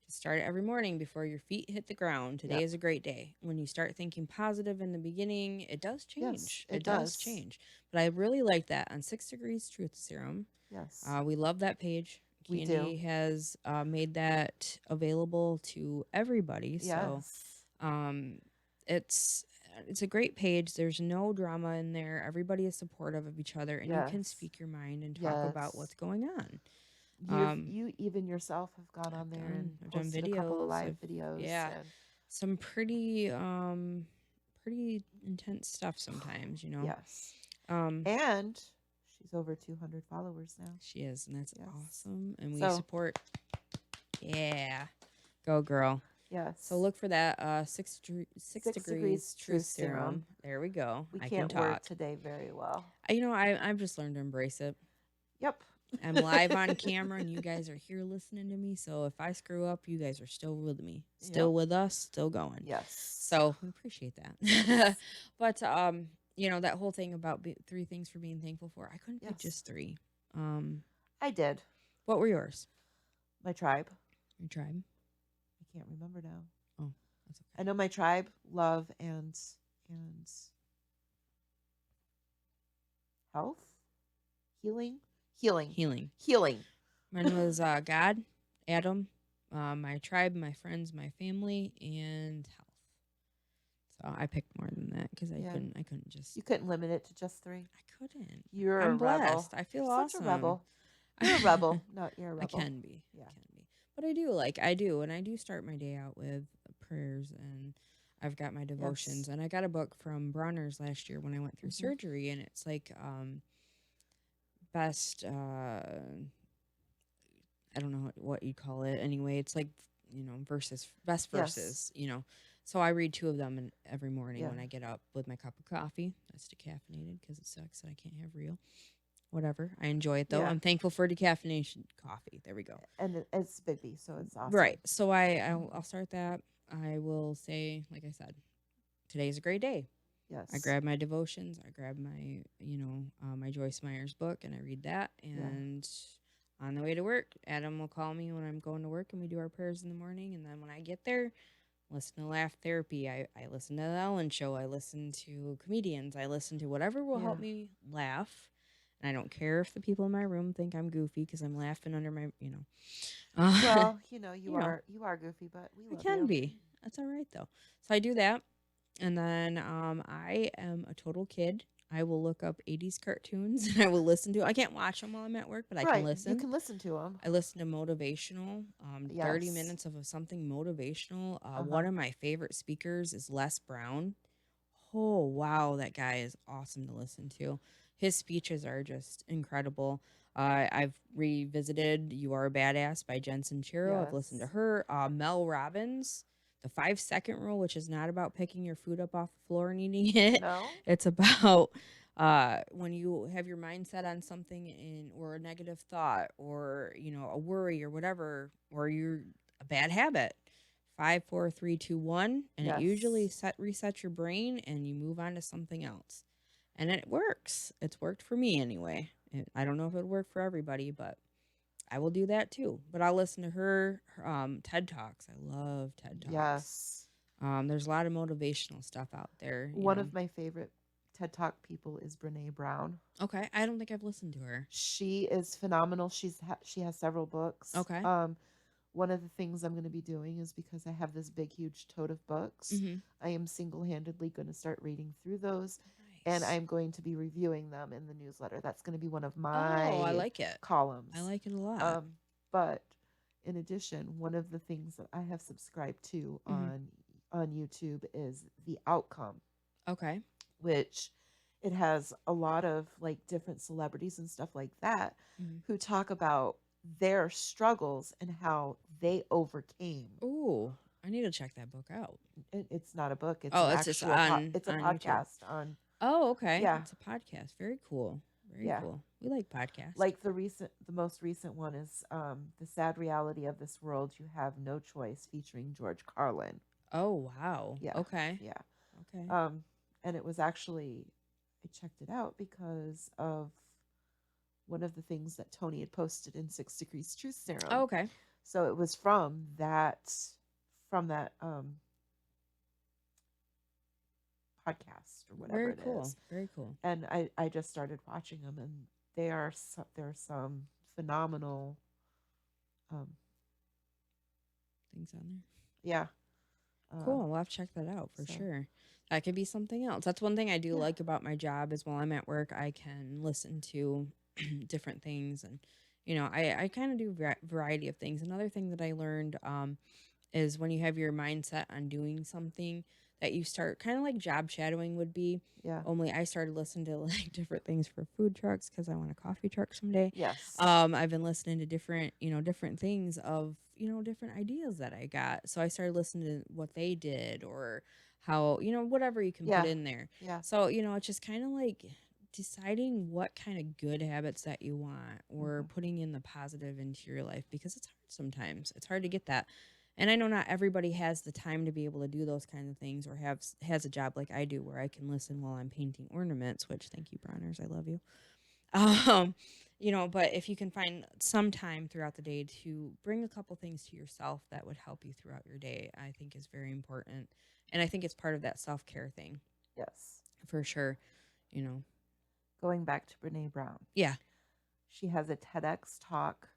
Just start it every morning before your feet hit the ground. Today is a great day. When you start thinking positive in the beginning, it does change. Yes, it does change. But I really like that on 6 Degrees Truth Serum. Yes. We love that page. Candy has made that available to everybody. Yes. So it's a great page. There's no drama in there. Everybody is supportive of each other, and you can speak your mind and talk about what's going on. You even yourself have gone on there and I've done posted a couple of videos. live videos, Yeah, and some pretty intense stuff sometimes, you know. yes, Um, and she's over 200 followers now. she is, and that's Yes. awesome. And we So support. Yeah, go girl. yes. So look for that 6 degrees truth truth serum. There we go. We I can can't word talk. today very well. You know, I've just learned to embrace it. Yep. I'm live on camera and you guys are here listening to me. So if I screw up, you guys are still with me, still with us, still going. Yes. So we appreciate that. But you know, that whole thing about 3 things for being thankful for. I couldn't pick just 3. I did. What were yours? My tribe. Your tribe. I can't remember now. Oh, that's okay. I know my tribe, love, and health, healing. Mine was God, Adam, my tribe, my friends, my family, and health. So I picked more than that because I couldn't just. You couldn't limit it to just 3. I couldn't. I'm blessed. Rebel. I feel You're awesome. Such a rebel. You're a rebel. No, you're a rebel. I can be. Yeah. I can be. But I do, and I do start my day out with prayers, and I've got my devotions, and I got a book from Bronner's last year when I went through surgery, and it's like best. I don't know what you call it. Anyway, it's like, you know, best verses. You know. So I read 2 of them every morning when I get up with my cup of coffee. That's decaffeinated because it sucks that I can't have real. Whatever. I enjoy it though. I'm thankful for decaffeination coffee. There we go. And it's Big B, so it's awesome. Right. So I'll start that. I will say, like I said, today's a great day. Yes. I grab my devotions. I grab my, you know, my Joyce Meyer's book, and I read that. And on the way to work, Adam will call me when I'm going to work, and we do our prayers in the morning. And then when I get there, listen to Laugh Therapy. I listen to the Ellen Show. I listen to comedians. I listen to whatever will help me laugh. And I don't care if the people in my room think I'm goofy because I'm laughing under my, you know. Well, you know, you are goofy, but we love I can you. be. That's all right though. So I do that, and then I am a total kid. I will look up 80s cartoons and I will listen to. I can't watch them while I'm at work, but I can listen. You can listen to them. I listen to motivational, 30 minutes of something motivational. One of my favorite speakers is Les Brown. Oh, wow. That guy is awesome to listen to. His speeches are just incredible. I've revisited You Are a Badass by Jen Sincero. I've listened to her. Mel Robbins, The 5-Second Rule, which is not about picking your food up off the floor and eating it. No. It's about when you have your mindset on something or a negative thought or, you know, a worry or whatever, or you're a bad habit. 5, 4, 3, 2, 1, and it usually resets your brain and you move on to something else. And it works. It's worked for me anyway. I don't know if it would work for everybody, but I will do that too. But I'll listen to her TED Talks. I love TED Talks. Yes. There's a lot of motivational stuff out there. One of my favorite TED Talk people is Brene Brown. Okay, I don't think I've listened to her. She is phenomenal. She has several books. Okay. One of the things I'm going to be doing is because I have this big, huge tote of books, I am single-handedly going to start reading through those, and I'm going to be reviewing them in the newsletter. That's going to be one of my I like it. columns. I like it a lot. But in addition, one of the things that I have subscribed to on YouTube is The Outcome. Okay. Which it has a lot of like different celebrities and stuff like that who talk about their struggles and how they overcame. Ooh, I need to check that book out. It's not a book. It's it's a podcast YouTube. on. Oh, okay. Yeah, it's a podcast. Very cool. Very cool. We like podcasts. Like the most recent one is The Sad Reality of This World. You Have No Choice, featuring George Carlin. Oh wow. Yeah. Okay. Yeah. Okay. And it was actually, I checked it out because of one of the things that Tony had posted in 6 Degrees Truth Serum. Oh, okay. So it was from that podcast or whatever it is. Very cool. And I just started watching them, and there are some phenomenal things on there. Yeah. Cool. We'll have to check that out for sure. That could be something else. That's one thing I do like about my job is while I'm at work, I can listen to different things and, I kind of do variety of things. Another thing that I learned is when you have your mindset on doing something that you start kind of like job shadowing would be. Yeah. Only I started listening to like different things for food trucks because I want a coffee truck someday. Yes. I've been listening to different things of different ideas that I got. So I started listening to what they did or how whatever you can put Yeah. in there. Yeah. So it's just kind of like deciding what kind of good habits that you want or putting in the positive into your life because it's hard sometimes. It's hard to get that. And I know not everybody has the time to be able to do those kinds of things or has a job like I do where I can listen while I'm painting ornaments, which thank you, Bronner's, I love you. Um, but if you can find some time throughout the day to bring a couple things to yourself that would help you throughout your day, I think is very important. And I think it's part of that self-care thing. Yes. For sure. You know. Going back to Brene Brown. Yeah. She has a TEDx talk,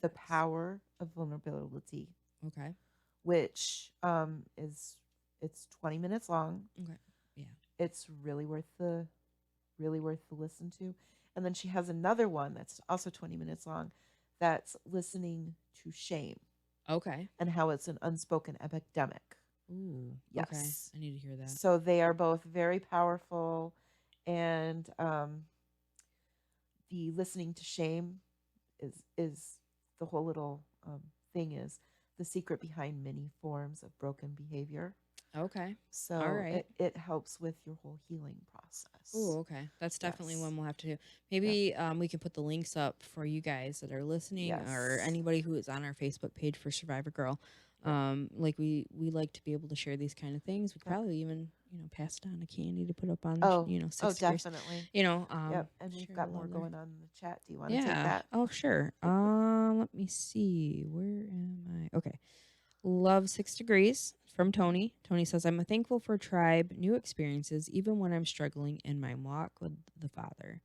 The Power of Vulnerability. Okay. Which it's 20 minutes long. Okay. Yeah. It's really worth the listen to. And then she has another one that's also 20 minutes long that's listening to shame. Okay. And how it's an unspoken epidemic. Ooh. Yes. Okay. I need to hear that. So they are both very powerful, and the listening to shame is the whole little thing is the secret behind many forms of broken behavior. Okay. So all right. it helps with your whole healing process. Oh, okay. That's definitely one we'll have to do. Maybe we can put the links up for you guys that are listening or anybody who is on our Facebook page for Survivor Girl. Like we like to be able to share these kind of things. We probably even pass it on to Candy to put up on 6 degrees. Definitely. And we've got more going on in the chat. Do you want to take that? Oh, sure. Let me see. Where am I? Okay. Love 6 degrees from Tony. Tony says, I'm thankful for tribe, new experiences, even when I'm struggling in my walk with the Father.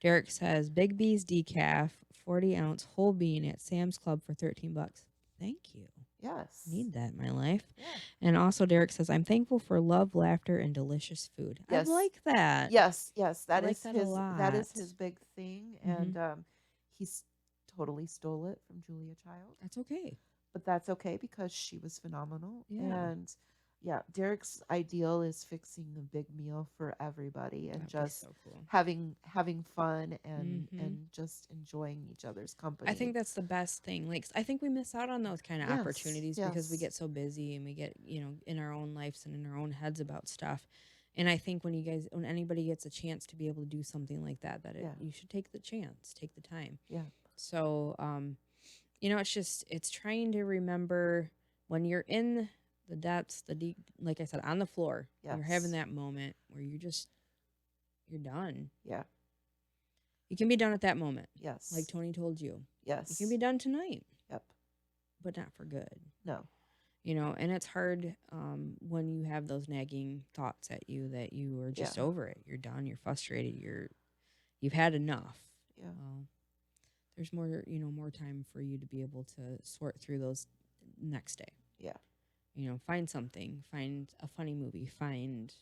Derek says, Big B's decaf, 40-ounce whole bean at Sam's Club for $13. Thank you. Yes. Need that in my life. Yeah. And also Derek says, I'm thankful for love, laughter, and delicious food. Yes. I like that. Yes, that I is like that his a lot. that is his big thing. And he's totally stole it from Julia Child. That's okay. But that's okay because she was phenomenal. Yeah. And Derek's ideal is fixing a big meal for everybody and just so cool. having fun and just enjoying each other's company. I think that's the best thing. Like I think we miss out on those kind of opportunities because we get so busy and we get, in our own lives and in our own heads about stuff. And I think when anybody gets a chance to be able to do something like that, you should take the chance, take the time. Yeah. So, it's trying to remember when you're in the depths, the deep, like I said, on the floor, you're having that moment where you're done. Yeah. You can be done at that moment. Yes. Like Tony told you. Yes. You can be done tonight. Yep. But not for good. No. And it's hard when you have those nagging thoughts at you that you are just over it. You're done. You're frustrated. You've had enough. Yeah. There's more time for you to be able to sort through those next day. Yeah. Find something. Find a funny movie. Find.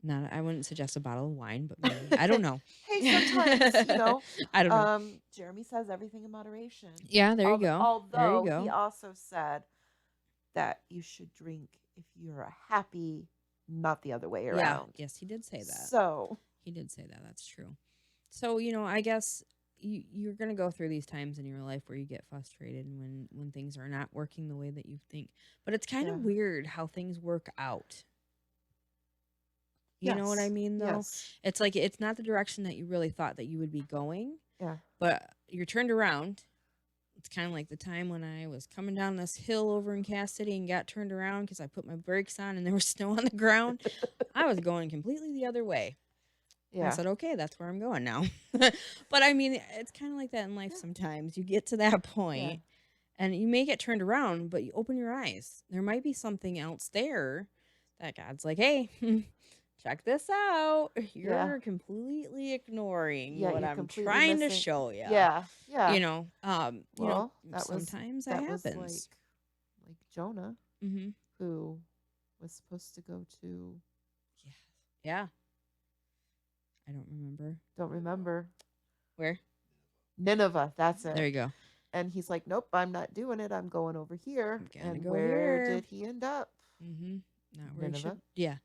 Not. I wouldn't suggest a bottle of wine, but maybe I don't know. Hey, sometimes I don't know. Jeremy says everything in moderation. Yeah, there you go. Although he also said that you should drink if you're happy, not the other way around. Yes, he did say that. So he did say that. That's true. So I guess you're gonna go through these times in your life where you get frustrated when things are not working the way that you think. But it's kind of weird how things work out. You know what I mean, though? Yes. It's like it's not the direction that you really thought that you would be going. Yeah. But you're turned around. It's kind of like the time when I was coming down this hill over in Cass City and got turned around because I put my brakes on and there was snow on the ground. I was going completely the other way. Yeah. I said, okay, that's where I'm going now. But I mean, it's kind of like that in life sometimes. You get to that point and you may get turned around, but you open your eyes. There might be something else there that God's like, hey, check this out. You're completely ignoring what I'm trying to show you. Yeah. Yeah. Sometimes that happens. Was like Jonah, who was supposed to go to. Yeah. I don't remember. Where? Nineveh, that's There it. you go. And he's like, nope, I'm not doing it. I'm going over here. I'm gonna And go where here. did he end up? Mm-hmm. Not where he Nineveh. should. Yeah.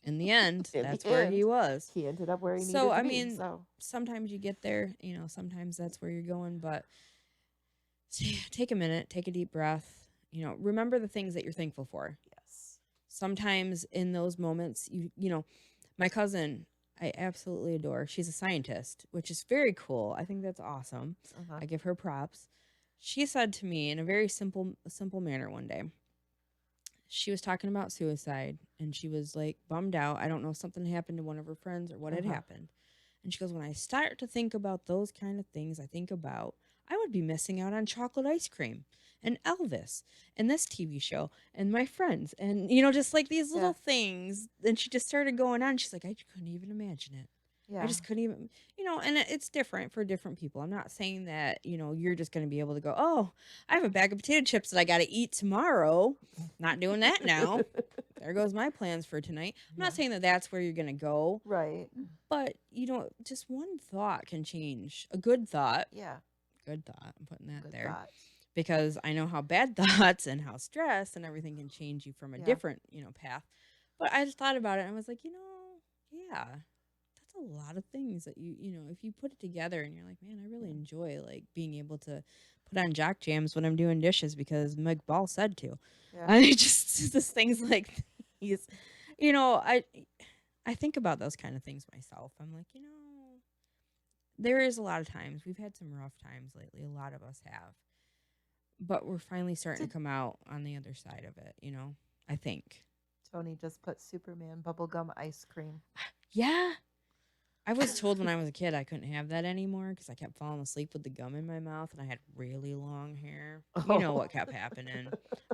In the end, In the that's where he end, was. he ended up where he So, needed to I be. mean, So, sometimes you get there, sometimes that's where you're going, but take a minute, take a deep breath, remember the things that you're thankful for. yes. Sometimes in those moments, my cousin, I absolutely adore. She's a scientist, which is very cool. I think that's awesome. Uh-huh. I give her props. She said to me in a very simple manner one day, she was talking about suicide and she was like bummed out. I don't know, something happened to one of her friends or what had Uh-huh. happened. And she goes, when I start to think about those kind of things, I think about I would be missing out on chocolate ice cream and Elvis and this TV show and my friends and, just like these Yeah. little things. And she just started going on. She's like, I couldn't even imagine it. I Yeah. just couldn't even, and it's different for different people. I'm not saying that, you're just going to be able to go, oh, I have a bag of potato chips that I got to eat tomorrow. Not doing that now. There goes my plans for tonight. I'm Yeah. not saying that that's where you're going to go, Right. but, just one thought can change. A good thought. Yeah. Good thought. I'm putting that Good there. thought. Because I know how bad thoughts and how stress and everything can change you from a Yeah. different, path. But I just thought about it and I was like, yeah, that's a lot of things that if you put it together and you're like, man, I really enjoy like being able to put on jock jams when I'm doing dishes because Meg Ball said to. Yeah. I just things like these, I think about those kind of things myself. I'm like, there is a lot of times we've had some rough times lately. A lot of us have, but we're finally starting to come out on the other side of it. I think. Tony just put Superman bubblegum ice cream. Yeah. I was told when I was a kid I couldn't have that anymore because I kept falling asleep with the gum in my mouth and I had really long hair. You know what kept happening.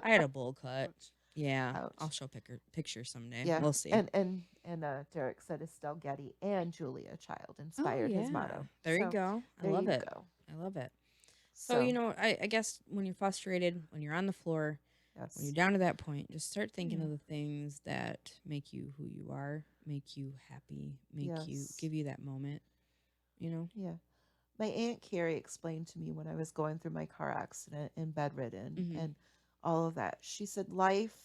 I had a bowl cut. Ouch. Yeah. Ouch. I'll show pictures someday. Yeah. We'll see. And Derek said Estelle Getty and Julia Child inspired his motto. There you go. I love it. I love it. So, I guess when you're frustrated, when you're on the floor, yes. when you're down to that point, just start thinking of the things that make you who you are, make you happy, give you that moment, Yeah. My Aunt Carrie explained to me when I was going through my car accident and bedridden and all of that. She said, life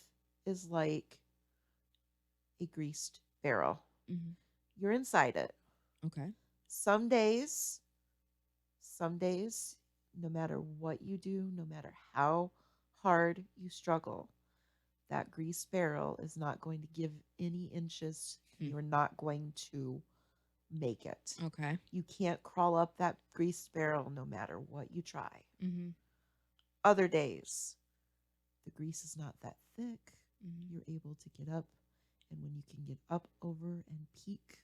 is like a greased barrel. You're inside it. Okay. Some days, no matter what you do, no matter how hard you struggle, that grease barrel is not going to give any inches. You're not going to make it. Okay. You can't crawl up that grease barrel no matter what you try. Other days, the grease is not that thick. You're able to get up. And when you can get up over and peek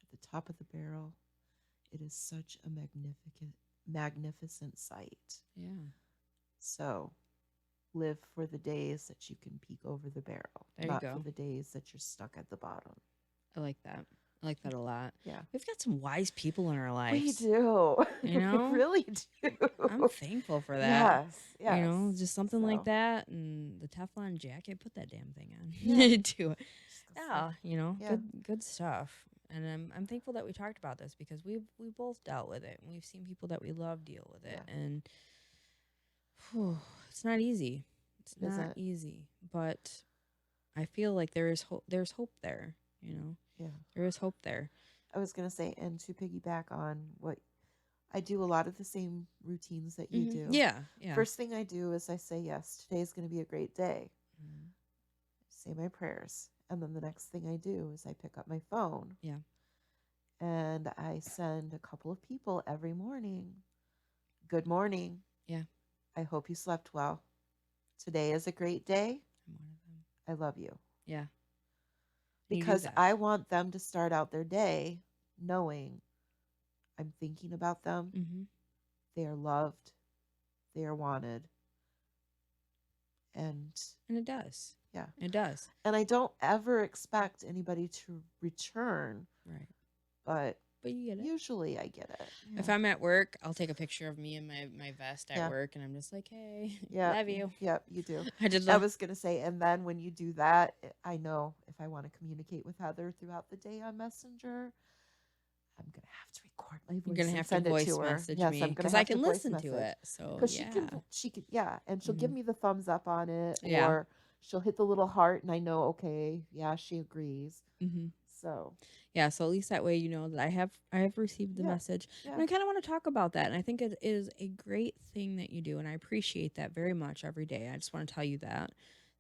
at the top of the barrel, it is such a magnificent sight. Yeah. So live for the days that you can peek over the barrel, not for the days that you're stuck at the bottom. I like that. I like that a lot. Yeah. We've got some wise people in our lives. We do. We really do. I'm thankful for that. Yes. Just something like that and the Teflon jacket, put that damn thing on. Yeah. Do it. Yeah, good stuff. And I'm thankful that we talked about this because we both dealt with it and we've seen people that we love deal with it and it's not easy. It's not easy, but I feel like there's hope there, Yeah. There is hope there. I was going to say, and to piggyback on what I do, a lot of the same routines that you do. Yeah. First thing I do is I say, yes, today's going to be a great day. Say my prayers. And then the next thing I do is I pick up my phone. Yeah. And I send a couple of people every morning, good morning. Yeah. I hope you slept well. Today is a great day. I'm one of them. I love you. Yeah. Because I want them to start out their day knowing I'm thinking about them. They are loved. They are wanted. And it does. Yeah. It does. And I don't ever expect anybody to return. Right. But you get it. Usually I get it. Yeah. If I'm at work, I'll take a picture of me in my vest at work and I'm just like, hey, love you. Yep, you do. I was going to say, and then when you do that, I know if I want to communicate with Heather throughout the day on Messenger, I'm gonna have to record my You're voice gonna and have to send it voice to her. message Yes, me I'm gonna because I have to can voice listen to message it. So because yeah. she could, yeah, and she'll give Mhm. me the thumbs up on it, Yeah. or she'll hit the little heart, and I know, okay, yeah, she agrees. Mhm. So Yeah, so at least that way you know that I have received the yeah, message. yeah, And I kind of want to talk about that. And I think it is a great thing that you do and I appreciate that very much every day. I just want to tell you that.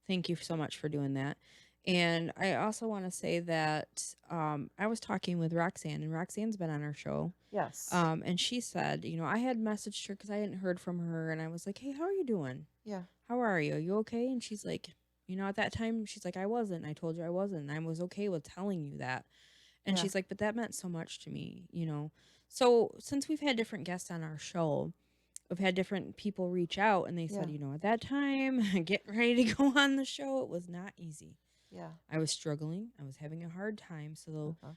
Thank you so much for doing that. And I also want to say that I was talking with Roxanne and Roxanne's been on our show. yes, And she said, I had messaged her because I hadn't heard from her and I was like, "Hey, how are you doing? yeah, How are you? Are you okay?" And she's like, at that time she's like, "I wasn't. I told you I wasn't. I was okay with telling you that." And yeah, she's like, "But that meant so much to me." So since we've had different guests on our show, we've had different people reach out and they yeah, said, at that time, getting ready to go on the show, it was not easy. yeah, I was struggling. I was having a hard time. So, uh-huh.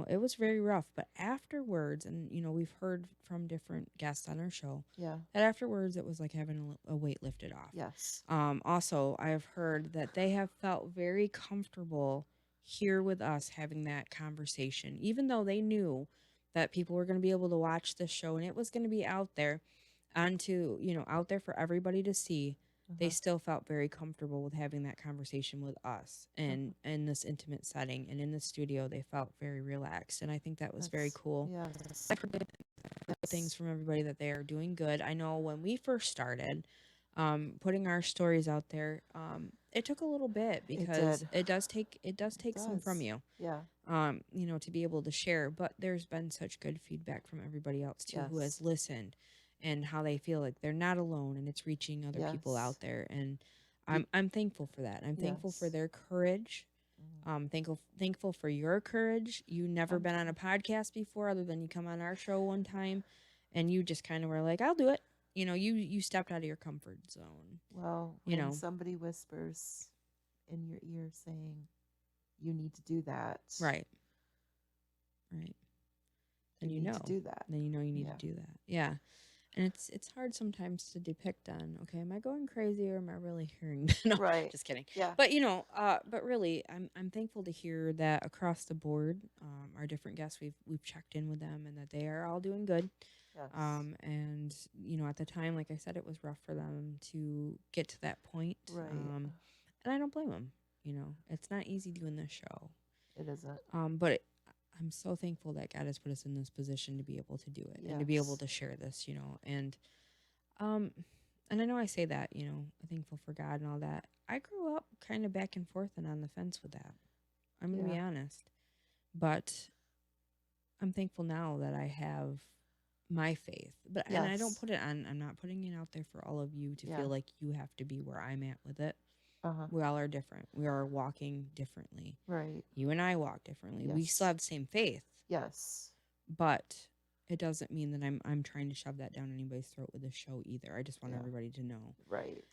it was very rough. But afterwards, and, we've heard from different guests on our show Yeah, that afterwards it was like having a weight lifted off. yes, Also, I have heard that they have felt very comfortable here with us having that conversation, even though they knew that people were going to be able to watch this show and it was going to be out there out there for everybody to see. They uh-huh. still felt very comfortable with having that conversation with us and Uh-huh. in this intimate setting and in the studio they felt very relaxed and I think that was very That's cool. yes, I've heard things yes, from everybody that they are doing good. I know when we first started putting our stories out there, it took a little bit it because did, it it does take some from does, you, yeah, to be able to share. But there's been such good feedback from everybody else too who has yes, listened and how they feel like they're not alone and it's reaching other people yes, out there. And you, I'm thankful for that. I'm thankful for yes. their courage. Mhm. Thankful for your courage. You never I'm been on a podcast before, other than you come on our show one time, and you just kind of were like, "I'll do it." You stepped out of your comfort zone. well, You when know, somebody whispers in your ear saying you need to do that, right, right. Then you you need to know. do that. Then you know you need Yeah, to do that. Yeah, and it's hard sometimes to depict on. Okay, am I going crazy or am I really hearing? No, right. just kidding. Yeah, But but really, I'm thankful to hear that across the board, our different guests we've checked in with them and that they are all doing good. yes, And at the time, like I said, it was rough for them to get to that point. right. And I don't blame them. It's not easy doing this show. It isn't. But I'm so thankful that God has put us in this position to be able to do it and to be able Yes, to share this. Um, and I know I say that, thankful for God and all that. I grew up kind of back and forth and on the fence with that. I'm gonna yeah, be honest, but I'm thankful now that I have my faith. And I don't yes, put it on. I'm not putting it out there for all of you to yeah, feel like you have to be where I'm at with it. uh-huh, We all are different. We are walking differently. right. You and I walk differently. We still Yes, have the same faith, yes, but it doesn't mean that I'm trying to shove that down anybody's throat with this show either. I just want yeah, everybody to know. right.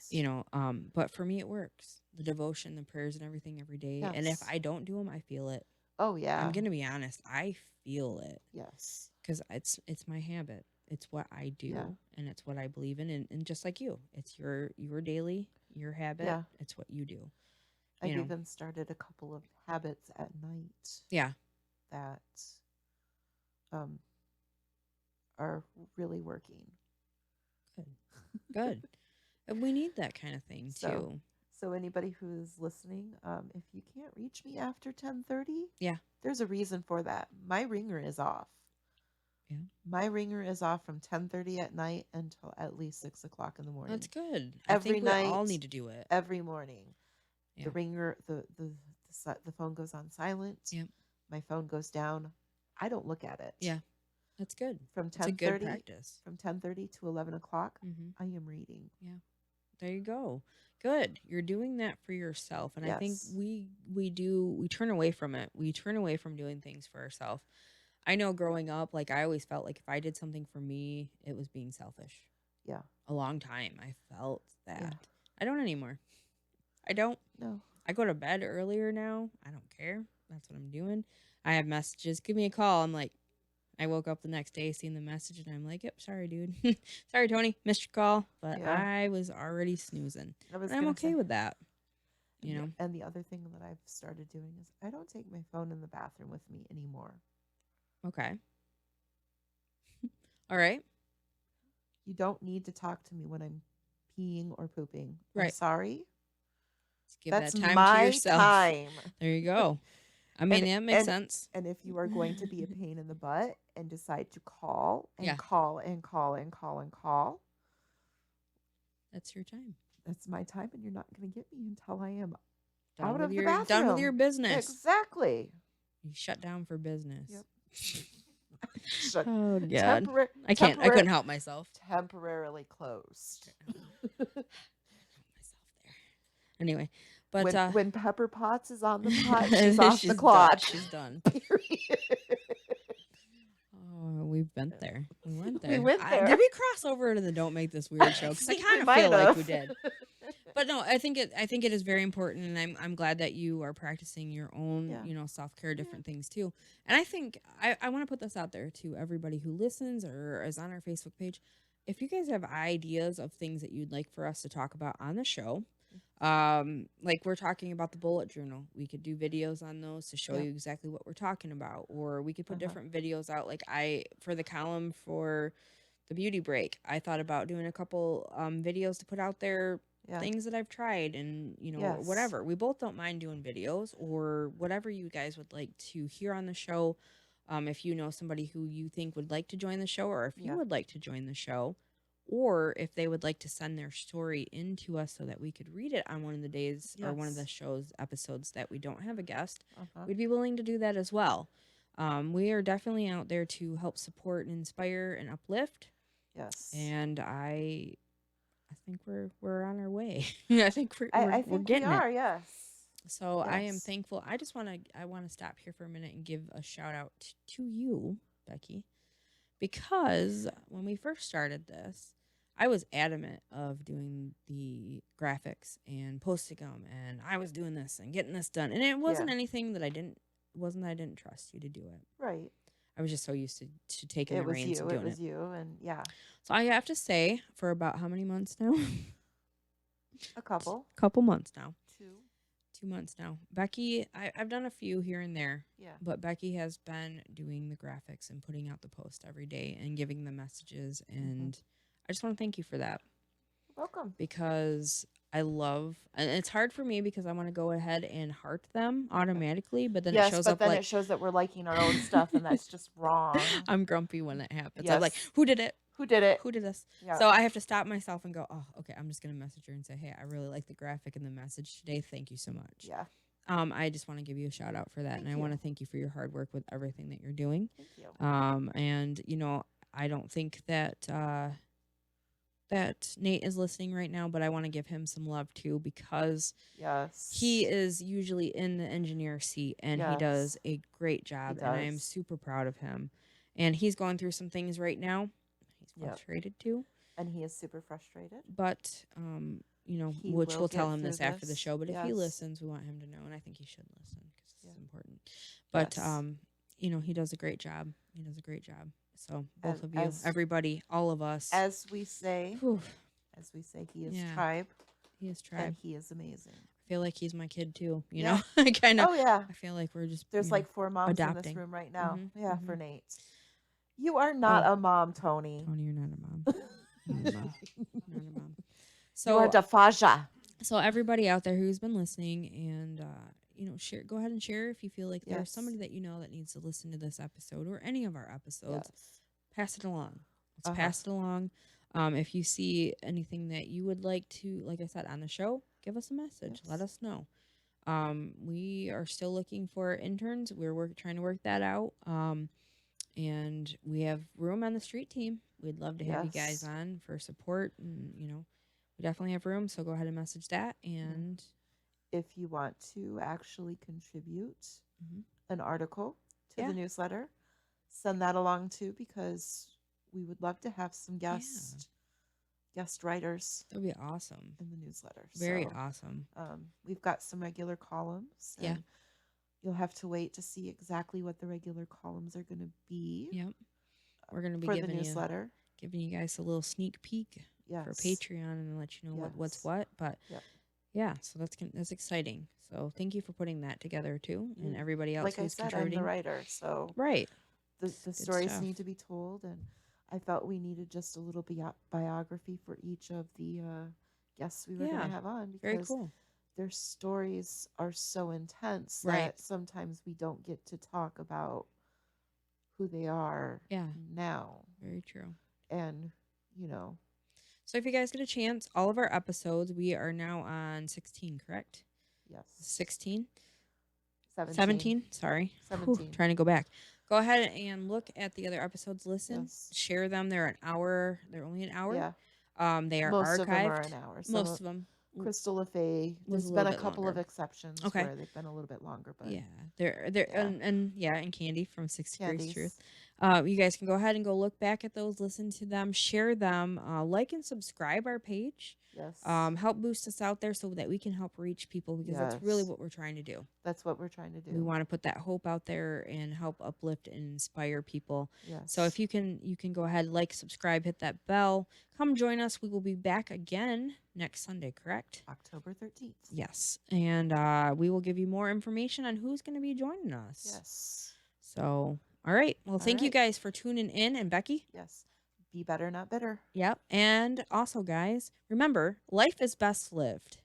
But for me it works. The devotion, the prayers and everything every day. And if Yes. I don't do them, I feel it. Oh, I'm yeah, going to be honest. I feel it yes, cuz it's my habit. It's what I yeah, do and it's what I believe in and just like you. It's your daily, your habit. yeah. It's what you do. You I've know. even started a couple of habits at night Yeah. that um, are really working. Good. Good. And we need that kind of thing So, too. so anybody who's listening, if you can't reach me after 10:30, Yeah. there's a reason for that. My ringer is off. Yeah. My ringer is off from 10:30 at night until at least 6 o'clock in the That's morning. good. I Every think we all night, need to do it. every morning. The Yeah. ringer, the phone goes on silent. Yeah. My phone goes down. I don't look at it. Yeah. That's good. From It's a good 10:30 practice. from 10:30 to 11 o'clock, Mm-hmm. I am reading. Yeah. There you go. Good. You're doing that for yourself. And I think Yes. we turn away from it. We turn away from doing things for ourselves. I know growing up, like I always felt like if I did something for me, it was being selfish. Yeah. A long time I felt that. Yeah. I don't anymore. I don't. No. I go to bed earlier now. I don't care. That's what I'm doing. I have messages. Give me a call. I'm like, I woke up the next day seeing the message and I'm like, yep, sorry, dude. Sorry, Tony. Missed your call. But Yeah. I was already snoozing. I was And I'm gonna okay say. with that. And the other thing that I've started doing is I don't take my phone in the bathroom with me anymore. Okay. All right. You don't need to talk to me when I'm peeing or pooping. I'm Right. sorry. Let's give That's that time to my yourself. time. There you go. I mean, And that makes and sense. and if you are going to be a pain in the butt and decide to call and Yeah, call and call and call and call, that's your time. that's my time and you're not going to get me until I am Done out with of the your done with your bathroom. business. Exactly. You shut down for business. Yep. Shut Oh God. tempora- I can't. I temporary couldn't help myself. temporarily closed. Couldn't help myself there. Anyway, but When Pepper Potts is on the pot, she's off the she's done. clock. She's done. Period. Oh, we've been there. We went there. We went there. Did we cross over to the "Don't Make This Weird" show? Because I think kind we of might feel like we have. did. But no, I think it is very important, and I'm glad that you are practicing your own, Yeah. self care, different things too. And I think I want to put this out there to everybody who listens or is on our Facebook page. If you guys have ideas of things that you'd like for us to talk about on the show, like we're talking about the bullet journal, we could do videos on those to show Yep. you exactly what we're talking about, or we could put Uh-huh. different videos out. Like for the column for the beauty break, I thought about doing a couple videos to put out there, Yeah. things that I've tried, and Yes. whatever. We both don't mind doing videos or whatever you guys would like to hear on the show. If you know somebody who you think would like to join the show, or if you Yeah. would like to join the show, or if they would like to send their story in to us so that we could read it on one of the days or one of the Yes. show's episodes that we don't have a guest, Uh-huh. we'd be willing to do that as well. We are definitely out there to help support and inspire and uplift. Yes. And I think we're on our way. I think I we're think we getting it. are, yes. So I am Yes. thankful. I want to stop here for a minute and give a shout out to you, Becky, because when we first started this, I was adamant of doing the graphics and posting them, and I was doing this and getting this done. And it wasn't Yeah. anything that I didn't trust you to do it. Right. I was just so used to taking It the was reins you. and It doing was it. you. And yeah, So I have to say, for about how many months now? a couple. Couple months now. 2. 2 months now. Becky, I've done a few here and there, Yeah. but Becky has been doing the graphics and putting out the post every day and giving the messages. And I just want to thank you for that, Welcome. because I love, and it's hard for me because I want to go ahead and heart them automatically, but then it Yes, shows but up then like it shows that we're liking our own stuff, and that's just wrong. I'm grumpy when it happens. I'm like, Yes. who did it? Who did it? Who did this? Yeah. So I have to stop myself and go, oh, okay, I'm just going to message her and say, hey, I really like the graphic and the message today. Thank you so much. Yeah. I just want to give you a shout out for that. Thank and I you. want to thank you for your hard work with everything that you're doing. Thank you. And I don't think that that Nate is listening right now, but I want to give him some love too, because Yes. he is usually in the engineer seat and he does Yes. a great job, He and I am does. super proud of him. And he's going through some things right now. He's Yep. frustrated too, And he is super frustrated. but He which will we'll tell get him through this after the this. show. But if he Yes. listens, we want him to know, and I think he should listen because Yeah. it's important. But Yes. he does a great job. He does a great job. So both As- of you, as- everybody, all of us, As we say, whew, he is Yeah. tribe, he is and tribe. he is amazing. I feel like he's my kid too. You Yeah. know, I kind of. Oh yeah. I feel like we're just. There's like 4 moms in adopting. this room right now. Mhm, Yeah, mhm. for Nate. You are not Oh. a mom, Tony. Tony, you're not a mom. Not a mom. Not a mom. You are So Dafaja. So everybody out there who's been listening, and share, go ahead and share if you feel like there's Yes. somebody that you know that needs to listen to this episode or any of our episodes. Yes. Pass it along. Let's Uh-huh. pass it along. If you see anything that you would like to, like I said, on the show, give us a message. Let Yes. us know. We are still looking for interns. We're trying to work that out. And we have room on the street team. We'd love to have you guys Yes. on for support, and we definitely have room. So go ahead and message that. And If you want to actually contribute Mhm. an article to Yeah. the newsletter, send that along too, because we would love to have some guest writers that'd be awesome. in the newsletter. Very So, awesome. we've got some regular columns. Yeah. And you'll have to wait to see exactly what the regular columns are going to be. Yep. We're gonna be for the giving newsletter. giving you guys a little sneak peek Yes. for Patreon and let you know what's Yes. what. But Yep. yeah, so that's exciting. So thank you for putting that together too, and everybody else Like I who's said, I'm contributing. the writer, so Right. the stories stuff. need to be told, and I felt we needed just a little biography for each of the guests we were going Yeah. to have on, Very because cool. their stories are so intense Right. that sometimes we don't get to talk about who they are Yeah. now. Very true. And, you know, So if you guys get a chance, all of our episodes, we are now on 16, correct? yes. 16? 17. 17? Sorry. 17. Trying to go back. Go ahead and look at the other episodes, listen, Yes. share them. They're an hour. They're only an hour. Yeah. They are Most archived. of them are an hour. Most of them. Crystal LaFay, Was there's a been little a bit couple longer. of exceptions Okay. where they've been a little bit longer, but yeah, they're Yeah. and Candy from 60 Degrees Candies. Truth. You guys can go ahead and go look back at those, listen to them, share them, like and subscribe our page. Yes. Help boost us out there so that we can help reach people, because that's really what we're trying to do. That's what we're trying to do. We want to put that hope out there and help uplift and inspire people. Yes. So if you can go ahead, like, subscribe, hit that bell, come join us. We will be back again next Sunday, correct? October 13th. Yes. And we will give you more information on who's going to be joining us. Yes. So, all right. Well, thank you guys for tuning in. And Becky? Yes. Be better, not bitter. Yep. And also, guys, remember, life is best lived.